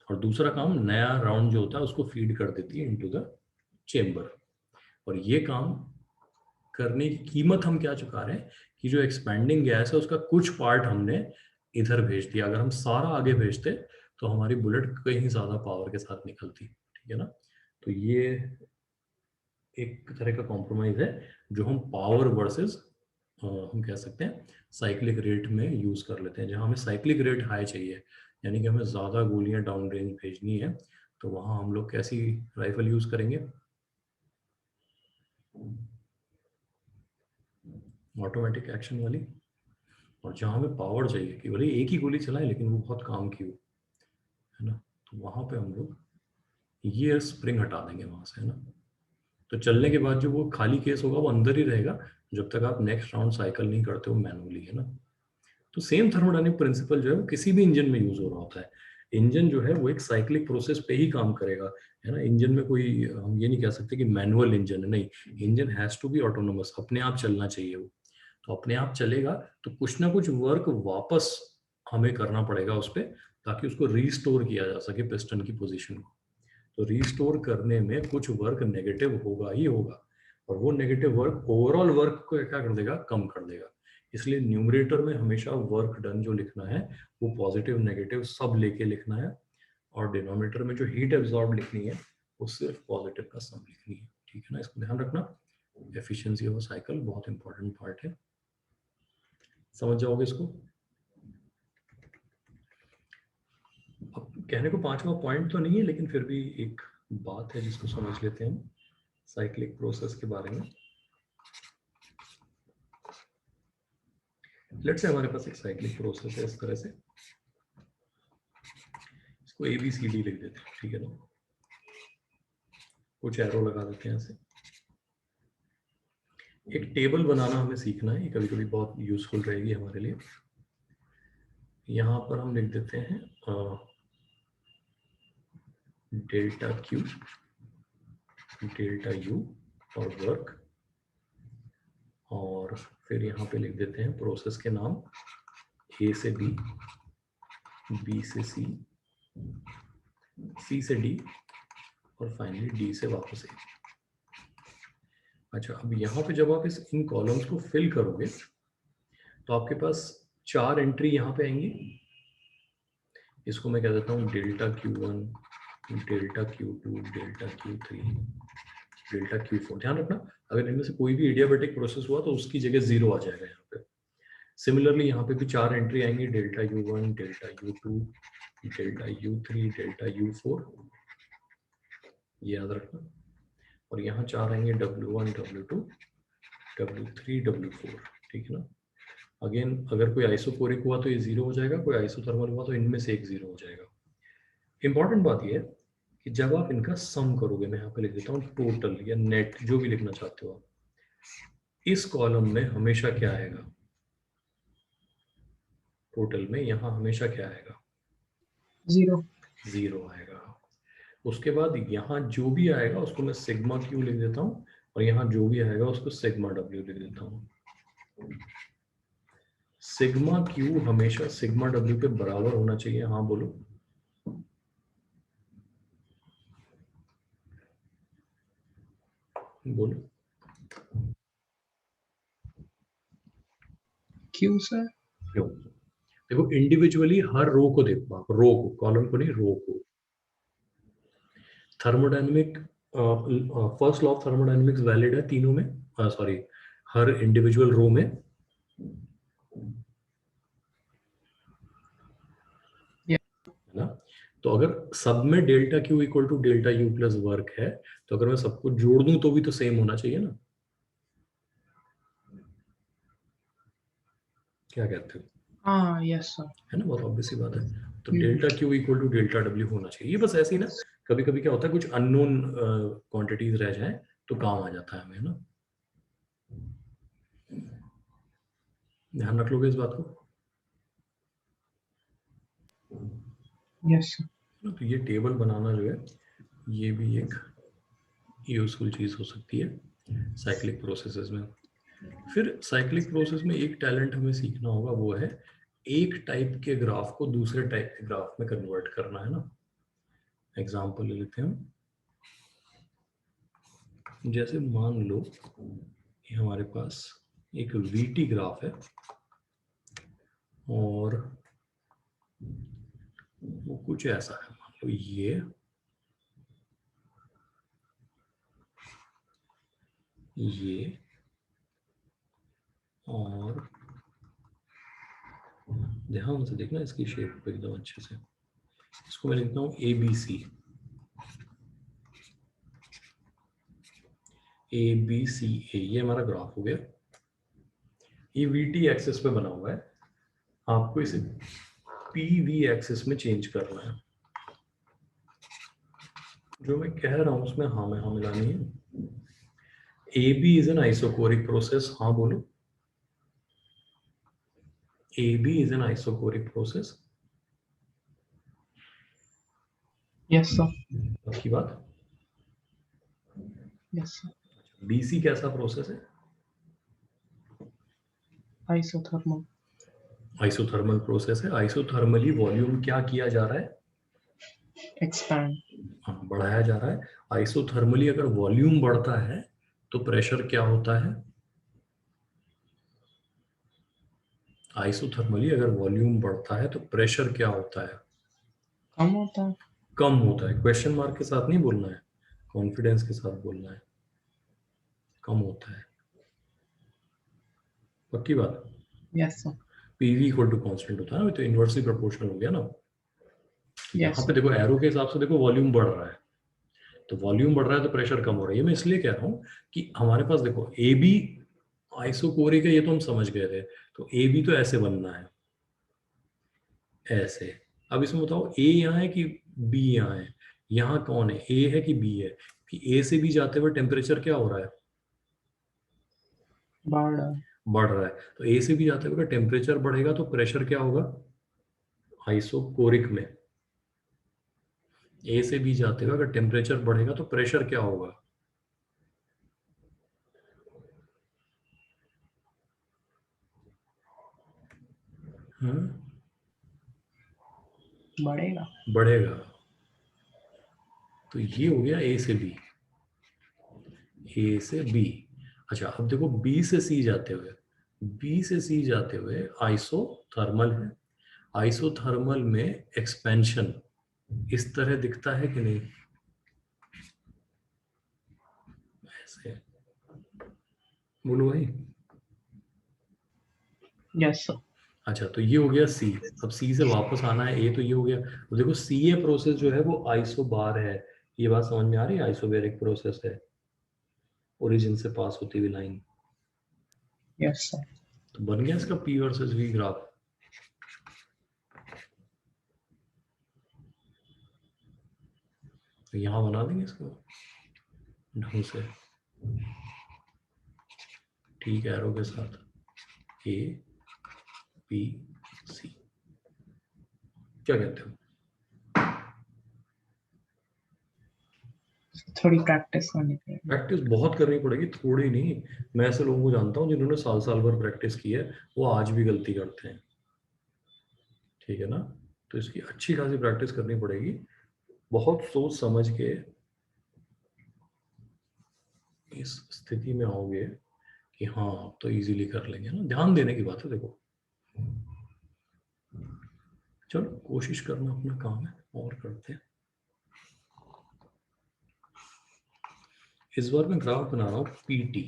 और दूसरा काम नया राउंड जो होता है उसको फीड कर देती है इनटू द चेम्बर। और ये काम करने की कीमत हम क्या चुका रहे हैं कि जो एक्सपैंडिंग गैस है उसका कुछ पार्ट हमने इधर भेज दिया। अगर हम सारा आगे भेजते तो हमारी बुलेट कहीं ज्यादा पावर के साथ निकलती, ठीक है ना। तो ये एक तरह का कॉम्प्रोमाइज है जो हम पावर वर्सेस हम कह सकते हैं साइक्लिक रेट में यूज कर लेते हैं। जहां हमें साइक्लिक रेट हाई चाहिए, यानी कि हमें ज्यादा गोलियां डाउन रेंज भेजनी है, तो वहां हम लोग कैसी राइफल यूज करेंगे, ऑटोमेटिक एक्शन वाली। और जहां हमें पावर चाहिए कि भले एक ही गोली चलाए लेकिन वो बहुत काम की हो, है ना, तो वहां पे हम लोग ये स्प्रिंग हटा देंगे वहां से, है ना। तो चलने के बाद जो वो खाली केस होगा वो अंदर ही रहेगा जब तक आप नेक्स्ट राउंड साइकिल नहीं करते हो मैनुअली, है ना। तो सेम थर्मोडायनेमिक प्रिंसिपल जो है वो किसी भी इंजन में यूज हो रहा होता है। इंजन जो है वो एक साइक्लिक प्रोसेस पे ही काम करेगा, है ना। इंजन में कोई हम ये नहीं कह सकते कि मैनुअल इंजन है, नहीं, engine has to be autonomous, अपने आप चलना चाहिए वो। तो अपने आप चलेगा तो कुछ ना कुछ वर्क वापस हमें करना पड़ेगा उस पर, ताकि उसको रीस्टोर किया जा सके पिस्टन की पोजीशन को। तो रीस्टोर करने में कुछ वर्क नेगेटिव होगा ही होगा, और वो नेगेटिव वर्क ओवरऑल वर्क को क्या कर देगा, कम कर देगा। इसलिए न्यूमरेटर में हमेशा वर्क डन जो लिखना है वो पॉजिटिव नेगेटिव सब लेके लिखना है, और डिनोमिनेटर में जो हीट एब्जॉर्ब लिखनी है वो सिर्फ पॉजिटिव का सम लिखनी है, ठीक है ना। इसको ध्यान रखना, एफिशिएंसी ऑफ साइकिल बहुत इंपॉर्टेंट पार्ट है, समझ जाओगे इसको। अब कहने को पांचवा पॉइंट तो नहीं है, लेकिन फिर भी एक बात है जिसको समझ लेते हैं हम साइक्लिक प्रोसेस के बारे में। लेट्स से हमारे पास एक साइक्लिक प्रोसेस है इस तरह से, इसको ABCD लिख देते हैं, ठीक है ना। कुछ एरो लगा देते हैं ऐसे। एक टेबल बनाना हमें सीखना है, ये कभी कभी बहुत यूजफुल रहेगी हमारे लिए। यहाँ पर हम लिख देते हैं डेल्टा Q डेल्टा U और वर्क, और फिर यहाँ पे लिख देते हैं प्रोसेस के नाम A से B, B से C, C से D और फाइनली D से वापस A। अच्छा, अब यहाँ पे जब आप इन कॉलम्स को फिल करोगे तो आपके पास 4 एंट्री यहाँ पे आएंगी। इसको मैं कह देता हूँ delta Q1, delta Q2, delta Q3, delta Q4। ध्यान रखना, अगर इनमें से कोई भी एडियाबैटिक प्रोसेस हुआ तो उसकी जगह 0 आ जाएगा यहाँ पे। सिमिलरली यहाँ पे भी 4 एंट्री आएंगी, delta U1, delta U2, delta U3, delta U4, ये याद रखना। और यहाँ 4 आएंगे W1, W2, W3, W4, ठीक है ना। अगेन अगर कोई आइसोकोरिक हुआ तो ये 0 हो जाएगा, कोई आइसोथर्मल हुआ तो इनमें से एक 0 हो जाएगा। इंपॉर्टेंट बात ये है कि जब आप इनका सम करोगे, मैं यहाँ पे लिख देता हूँ टोटल या नेट, जो भी लिखना चाहते हो आप, इस कॉलम में हमेशा क्या आएगा, टोटल में यहाँ हमेशा क्या आएगा, 0 आएगा। उसके बाद यहाँ जो भी आएगा उसको मैं सिग्मा Q लिख देता हूँ, और यहाँ जो भी आएगा उसको सिग्मा W लिख देता हूँ। सिग्मा Q हमेशा सिग्मा W के बराबर होना चाहिए, हाँ बोलो। बोलो क्यों सर? देखो इंडिविजुअली हर रो को देखो आप, रो को, कॉलम को नहीं, रो को। Thermodynamic first law of thermodynamics valid है तीनों में, सॉरी हर इंडिविजुअल रो में। है ना, तो अगर सब में delta Q equal to delta U plus work है, तो अगर मैं सबको जोड़ दूं तो भी तो सेम होना चाहिए ना, क्या कहते हो? हाँ यस सर। है ना, बहुत ऑब्वियस सी बात है। तो delta Q equal to delta W होना चाहिए। ये बस ऐसे ही ना, कभी कभी क्या होता है कुछ अननोन क्वांटिटीज रह जाए तो काम आ जाता है हमें ना, ध्यान रख लोगे इस बात को। Yes sir. तो ये टेबल बनाना जो है ये भी एक यूजफुल चीज हो सकती है साइक्लिक प्रोसेसेस में। फिर साइक्लिक प्रोसेस में एक टैलेंट हमें सीखना होगा, वो है एक टाइप के ग्राफ को दूसरे टाइप के ग्राफ में कन्वर्ट करना, है ना। एग्जाम्पल ले लेते हैं हम। जैसे मान लो ये हमारे पास एक वीटी ग्राफ है और वो कुछ ऐसा है, मान लो ये और ध्यान से देखना इसकी शेप को एकदम अच्छे से। इसको मैं लिखता हूँ ABC, ABCA, ये हमारा ग्राफ हो गया। ये VT एक्सिस पे बना हुआ है, आपको इसे PV एक्सिस में चेंज करना है। जो मैं कह रहा हूँ उसमें हाँ में हाँ मिलानी है। AB is an isochoric process, हाँ बोलो। AB is an isochloric process. Yes sir. आपकी बात। Yes sir. BC कैसा प्रोसेस है? आइसोथर्मल। आइसोथर्मल प्रोसेस है। आइसोथर्मली वॉल्यूम क्या किया जा रहा है? एक्सपैंड। हाँ, बढ़ाया जा रहा है। आइसोथर्मली अगर वॉल्यूम बढ़ता है तो प्रेशर क्या होता है? आइसोथर्मली अगर वॉल्यूम बढ़ता है तो प्रेशर क्या होता है? कम होता है। कम होता है। क्वेश्चन मार्क के साथ नहीं बोलना है, कॉन्फिडेंस के साथ बोलना है। कम होता है, पक्की बात। Yes sir. PV equal to constant होता है ना, तो इनवर्सली प्रोपोर्शनल हो गया ना। यस यहाँ पे देखो एरो के हिसाब से देखो वॉल्यूम बढ़ रहा है, तो वॉल्यूम बढ़ रहा है तो प्रेशर कम हो रहा है। ये मैं इसलिए कह रहा हूँ कि हमारे पास देखो AB आइसोकोरिक है, ये तो हम समझ गए थे। तो AB तो ऐसे बनना है, ऐसे। अब इसमें बताओ A यहाँ है कि B यहाँ है? यहाँ कौन है, A है कि B है? कि A से B जाते हुए टेम्परेचर क्या हो रहा है? बढ़ रहा है। तो A से B जाते हुए टेम्परेचर बढ़ेगा तो प्रेशर क्या होगा आइसोकोरिक में? A से B जाते हुए अगर टेम्परेचर बढ़ेगा तो प्रेशर क्या होगा? बढ़ेगा। बढ़ेगा। तो ये हो गया A से B, A से B। अच्छा अब देखो B से C जाते हुए, B से C जाते हुए आइसोथर्मल है। आइसोथर्मल में एक्सपेंशन इस तरह दिखता है कि नहीं? ऐसे। बोलो भाई। Yes sir. अच्छा तो ये हो गया C। अब C से वापस आना है A, तो ये हो गया। तो देखो CA प्रोसेस जो है वो आइसोबार है। ये बात समझ में आ रही है? आइसोबेरिक प्रोसेस है, ओरिजिन से पास होती हुई लाइन। Yes sir. तो बन गया इसका P वर्सेस V ग्राफ। तो यहाँ बना देंगे इसको ढंग से, ठीक है, एरो के साथ A B C। क्या कहते हो? थोड़ी प्रैक्टिस करनी पड़ेगी। प्रैक्टिस बहुत करनी पड़ेगी, थोड़ी नहीं। मैं ऐसे लोगों को जानता हूँ जिन्होंने साल साल भर प्रैक्टिस की है, वो आज भी गलती करते हैं, ठीक है ना। तो इसकी अच्छी खासी प्रैक्टिस करनी पड़ेगी, बहुत सोच समझ के इस स्थिति में आओगे कि हाँ अब तो इजीली कर लेंगे ना। ध्यान देने की बात है देखो। चलो कोशिश करना अपना काम है, और करते हैं। इस बार मैं ग्राफ बना रहा हूँ PT।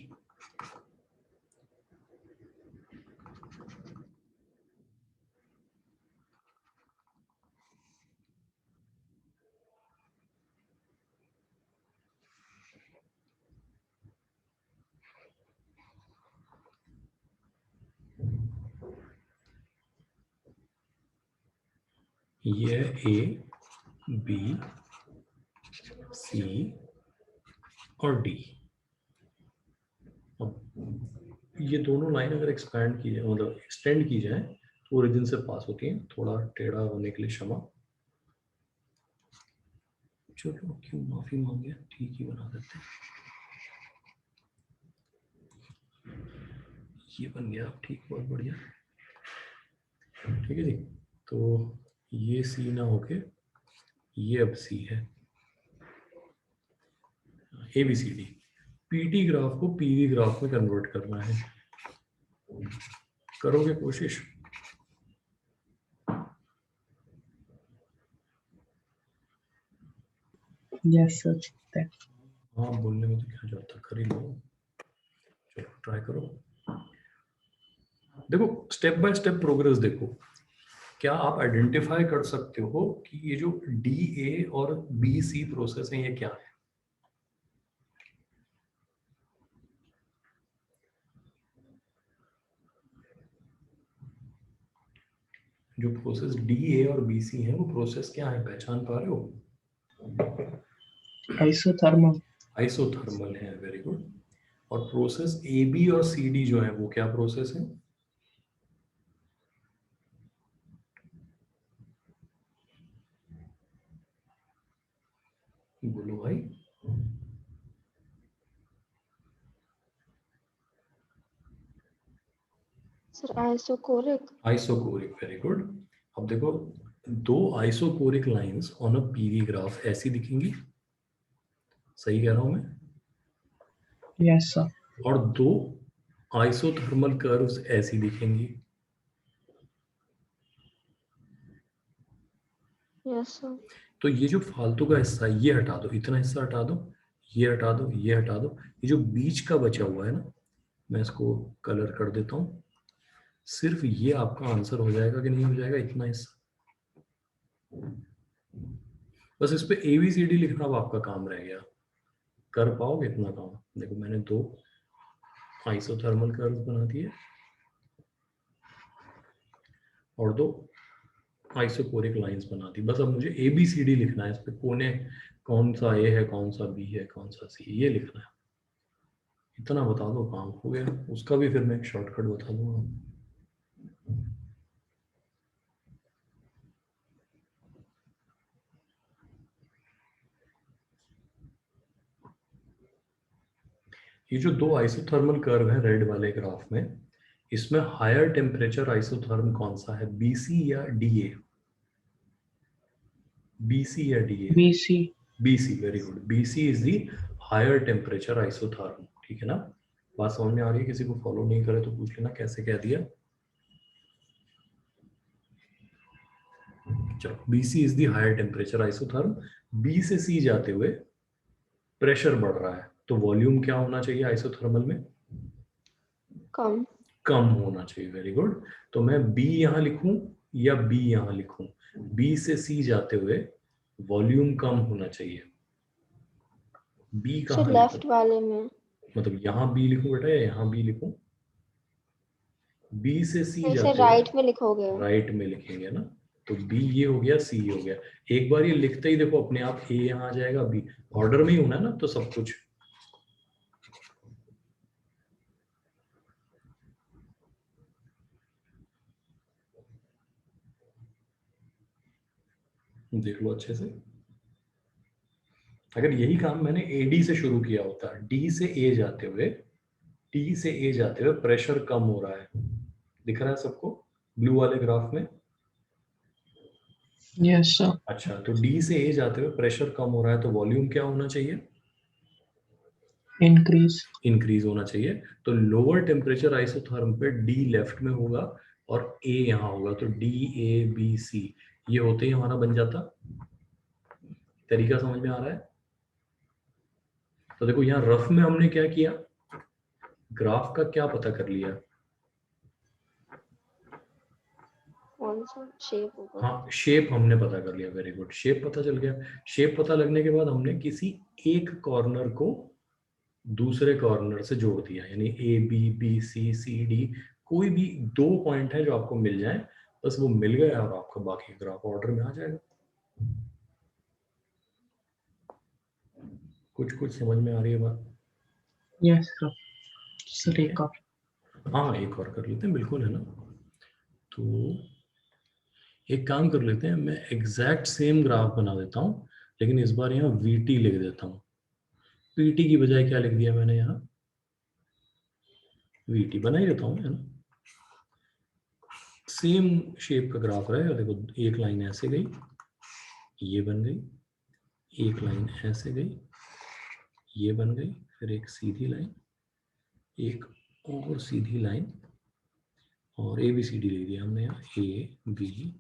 ये A B C और D। अब ये दोनों लाइन अगर एक्सपैंड की जाए, मतलब एक्सटेंड की जाए, तो ओरिजिन से पास होती है। थोड़ा टेढ़ा होने के लिए क्षमा। चलो क्यों माफी मांगे, ठीक ही बना देते हैं। ये बन गया अब ठीक, बहुत बढ़िया, ठीक है जी। तो ये C ना होके ये अब C है। ABCD, PT ग्राफ को PV ग्राफ में कन्वर्ट करना है। करोगे कोशिश? Yes sir. हाँ, बोलने में तो क्या जाता, कर ही लो। चलो ट्राई करो। देखो स्टेप बाय स्टेप प्रोग्रेस देखो। क्या आप आइडेंटिफाई कर सकते हो कि ये जो DA और BC प्रोसेस है ये क्या है? जो प्रोसेस DA और BC है वो प्रोसेस क्या है, पहचान पा रहे हो? आइसोथर्मल। आइसोथर्मल है, वेरी गुड। और प्रोसेस AB और CD जो है वो क्या प्रोसेस है? बोलो भाई। Sir isochoric. Isochoric, very good. अब देखो दो isochoric lines on a PV graph ऐसी दिखेंगी, सही कह रहा हूं मैं? Yes sir. और दो आइसोथर्मल कर्व्स ऐसी दिखेंगी। Yes sir. तो ये जो फालतू का हिस्सा है ये हटा दो, इतना हिस्सा हटा दो, ये हटा दो, ये हटा दो। ये जो बीच का बचा हुआ है ना, मैं इसको कलर कर देता हूँ। सिर्फ ये आपका आंसर हो जाएगा कि नहीं हो जाएगा, इतना हिस्सा। बस इस पे ABCD लिखना अब आपका काम रह गया। कर पाओगे इतना काम? देखो मैंने दो आइसोथर्मल कर्व बना दिए और दो आइसोकोरिक लाइंस बना दी। बस अब मुझे ABCD लिखना है। इस पे कोने कौन सा A है, कौन सा B है, कौन सा C, ये लिखना है। इतना बता दो काम हो गया। उसका भी फिर मैं एक शॉर्टकट बता दूंगा। ये जो दो आइसोथर्मल कर्व है रेड वाले ग्राफ में, इसमें हायर टेम्परेचर आइसोथर्म कौन सा है, BC या DA? BC या DA? BC। BC, very good. BC is the higher temperature isotherm. ठीक है ना? बात समझ में आ रही है? किसी को फॉलो नहीं करे तो पूछ लेना कैसे कह दिया। चलो, BC is the higher temperature isotherm. B से C जाते हुए प्रेशर बढ़ रहा है, तो वॉल्यूम क्या होना चाहिए आइसोथर्मल में? कम। कम होना चाहिए, वेरी गुड। तो मैं B यहां लिखूं या B यहां लिखूं? B से C जाते हुए वॉल्यूम कम होना चाहिए। B सर कहां लिखूं? लेफ्ट वाले में। मतलब यहां B लिखूं बेटा या यहां B लिखूं? B से C नहीं सर जाते हुए राइट में लिखोगे। राइट में लिखेंगे ना। तो B ये हो गया, C हो गया। एक बार ये लिखते ही देखो अपने आप A यहां आ जाएगा, B ऑर्डर में ही होना है ना, तो सब कुछ। देख लो अच्छे से। अगर यही काम मैंने AD से शुरू किया होता, D से A जाते हुए, D से A जाते हुए प्रेशर कम हो रहा है, दिख रहा है सबको ब्लू वाले ग्राफ में? Yes sir. अच्छा, तो D से A जाते हुए प्रेशर कम हो रहा है, तो वॉल्यूम क्या होना चाहिए? इंक्रीज। इंक्रीज होना चाहिए। तो लोअर टेम्परेचर आइसोथर्म पे D लेफ्ट में होगा और A यहाँ होगा, तो DABC ये होते ही हमारा बन जाता। तरीका समझ में आ रहा है? तो देखो यहाँ रफ में हमने क्या किया, ग्राफ का क्या पता कर लिया? कौन सा शेप होगा। हाँ, शेप हमने पता कर लिया, वेरी गुड। शेप पता चल गया। शेप पता लगने के बाद हमने किसी एक कॉर्नर को दूसरे कॉर्नर से जोड़ दिया, यानी ABBCCD कोई भी दो पॉइंट है जो आपको मिल जाए, बस वो मिल गया और आपका बाकी ग्राफ ऑर्डर में आ जाएगा। कुछ कुछ समझ में आ रही है बात? Yes sir. सर एक और। हाँ, एक और कर लेते हैं, बिल्कुल, है ना? तो एक काम कर लेते हैं, मैं एग्जैक्ट सेम ग्राफ बना देता हूँ, लेकिन इस बार यहाँ VT लिख देता हूँ। PT की बजाय क्या लिख दिया मैंने यहाँ? VT बना ही देता हूँ, है ना? सेम शेप का ग्राफ रहेगा। देखो एक लाइन ऐसे गई, ये बन गई, एक लाइन ऐसे गई, ये बन गई, फिर एक सीधी लाइन, एक और सीधी लाइन, और ए बी सी डी ले दिया हमने यहाँ, A B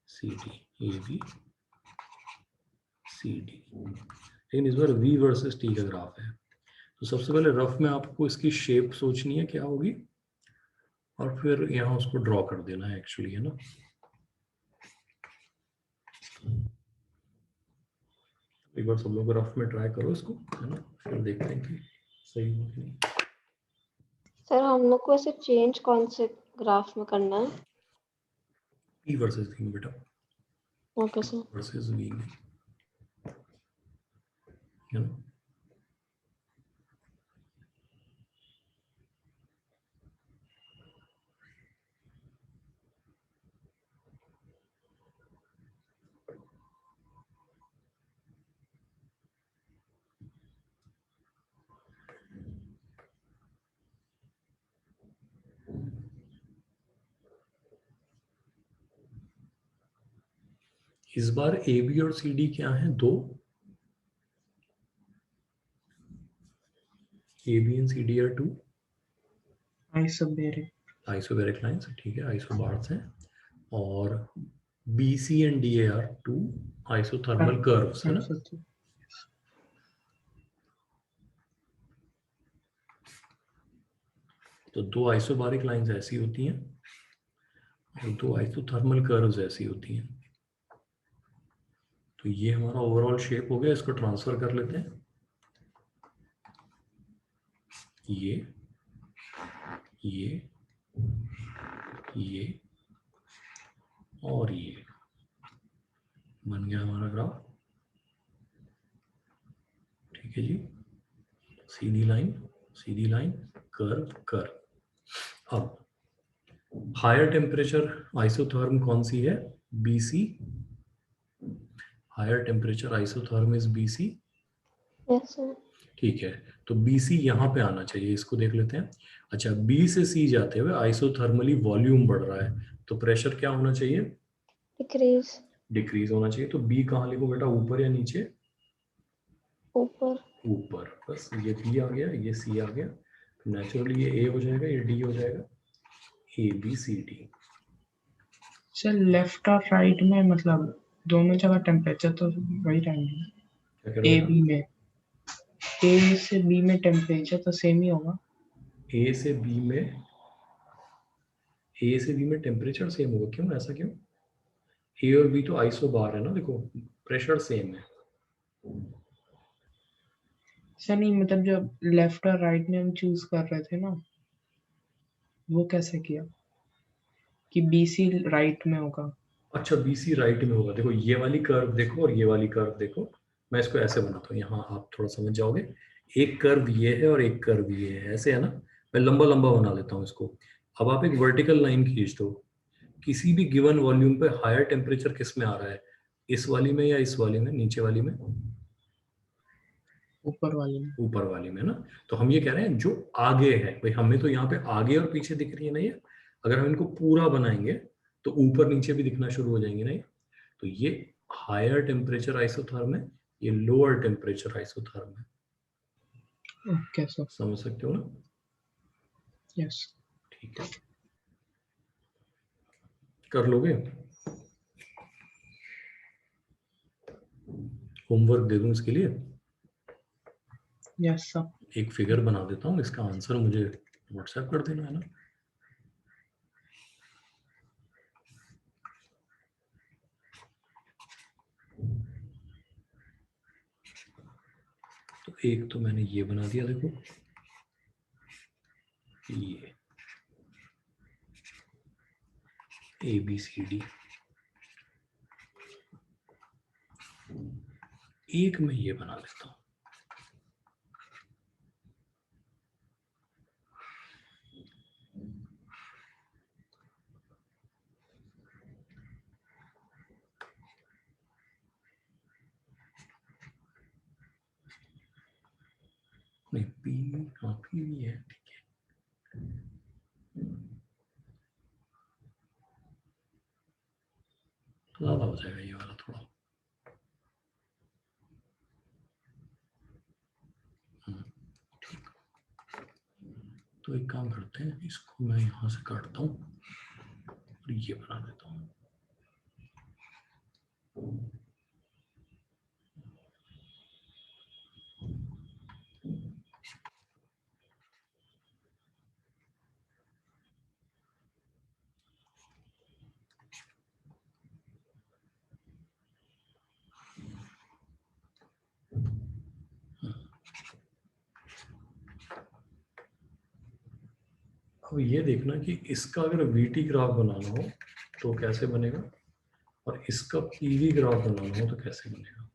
C D, A B C D. लेकिन इस बार वी वर्सेस टी का ग्राफ है, तो सबसे पहले रफ में आपको इसकी शेप सोचनी है क्या होगी, और फिर यहाँ उसको ड्रॉ कर देना है एक्चुअली, है ना। एक बार सब लोग रफ में ट्राई करो इसको, है ना, फिर देखते हैं कि सही हो कि नहीं। सर हम लोग को ऐसे चेंज कौन से ग्राफ में करना है? P वर्सेस V में बेटा, ओके सर। वर्सेस V में, है ना। इस बार ए बी और सी डी क्या है, दो, A B and C D are two isobaric lines, ठीक है, आइसोबार्स हैं, और B C and D A are two isothermal curves, है ना। तो दो आइसोबारिक लाइंस ऐसी होती हैं और दो आइसोथर्मल कर्व्स ऐसी होती हैं। तो ये हमारा ओवरऑल शेप हो गया, इसको ट्रांसफर कर लेते हैं, ये और ये बन गया हमारा ग्राफ, ठीक है जी। सीधी लाइन, कर्व कर्व। अब हायर टेम्परेचर आइसोथर्म कौन सी है, BC, higher temperature isotherm is BC, yes sir. ठीक है। तो बीसी यहाँ पे आना चाहिए, इसको देख लेते हैं। अच्छा, बी से सी जाते हुए आइसोथर्मली वॉल्यूम बढ़ रहा है, तो प्रेशर क्या होना चाहिए, डिक्रीज होना चाहिए। तो बी कहाँ लिखो बेटा, ऊपर या नीचे, ऊपर। ऊपर। बस ये बी आ गया, ये सी आ गया, तो नेचुरली ये ए हो जाएगा, ये डी हो जाएगा, A B C D. Sir left और राइट में मतलब दोनों जगह टेम्परेचर तो वही रहेंगे, क्या कह रहे ए हो बी में, ए से बी में टेम्परेचर तो सेम ही होगा। ए से बी में, ए से बी में टेम्परेचर सेम होगा, क्यों, ऐसा क्यों, ए और बी तो आइसो बार है ना, देखो प्रेशर सेम है। सर नहीं मतलब जब लेफ्ट और राइट में हम चूज कर रहे थे ना, वो कैसे किया कि बी सी राइट में होगा। अच्छा, बीसी राइट में होगा, देखो ये वाली कर्व देखो और ये वाली कर्व देखो, मैं इसको ऐसे बनाता हूँ, यहाँ आप थोड़ा समझ जाओगे। एक कर्व ये है और एक कर्व ये है, ऐसे है ना। मैं लंबा लंबा बना लेता हूँ इसको। अब आप एक वर्टिकल लाइन खींच दो, किसी भी गिवन वॉल्यूम पे हायर टेम्परेचर किस में आ रहा है, इस वाली में या इस वाली में, नीचे वाली में, ऊपर वाले में। ऊपर वाली में ना। तो हम ये कह रहे हैं जो आगे है, भाई हमें तो यहाँ पे आगे और पीछे दिख रही है ना ये, अगर हम इनको पूरा बनाएंगे तो ऊपर नीचे भी दिखना शुरू हो जाएंगे ना ये। तो ये हायर टेम्परेचर आइसोथर्म है, ये लोअर टेम्परेचर आइसोथर्म है, ओके सर। समझ सकते हो ना। यस। ठीक है, कर लोगे, होमवर्क दे दूं इसके लिए। Yes sir. एक फिगर बना देता हूँ, इसका आंसर मुझे व्हाट्सएप कर देना, है ना। तो एक तो मैंने ये बना दिया, देखो ये ए बी सी डी, एक मैं ये बना लेता हूँ, नहीं पी, हाँ पी भी है, ठीक है। ज़्यादा हो जाएगा ये वाला थोड़ा। तो एक काम करते हैं, इसको मैं यहाँ से काटता हूँ और ये बना देता हूँ। अब ये देखना कि इसका अगर VT ग्राफ बनाना हो तो कैसे बनेगा और इसका PV ग्राफ बनाना हो तो कैसे बनेगा।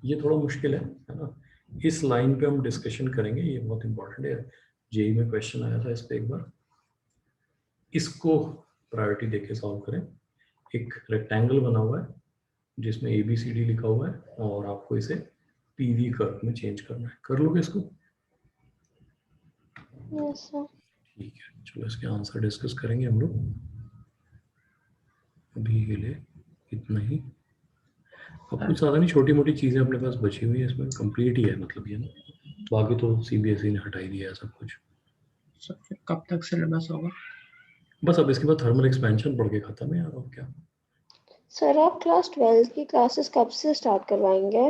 ये थोड़ा मुश्किल है ना। इस लाइन पे हम डिस्कशन करेंगे, ये बहुत इंपॉर्टेंट है। जेई में क्वेश्चन आया था इस पे एक बार। इसको प्रायोरिटी देके सॉल्व करें। एक रेक्टेंगल बना हुआ है जिसमें ABCD लिखा हुआ है और आपको इसे PV कर्व में चेंज करना है। कर लोगे इसको? Yes sir. ठीक है, चलो इसके आंसर डिस्कस करेंगे हम लोग। अभी के लिए इतना ही। अब कुछ ज्यादा नहीं, छोटी मोटी चीजें अपने पास बची हुई है, इसमें कंप्लीट ही है मतलब ये ना। बाकी तो CBSE ने हटाई दिया है सब कुछ। सर फिर कब तक सिलेबस होगा? बस अब इसके बाद थर्मल एक्सपेंशन पढ़ के खत्म है यार, और क्या। सर आप क्लास 12 की क्लासेस कब से स्टार्ट करवाएंगे?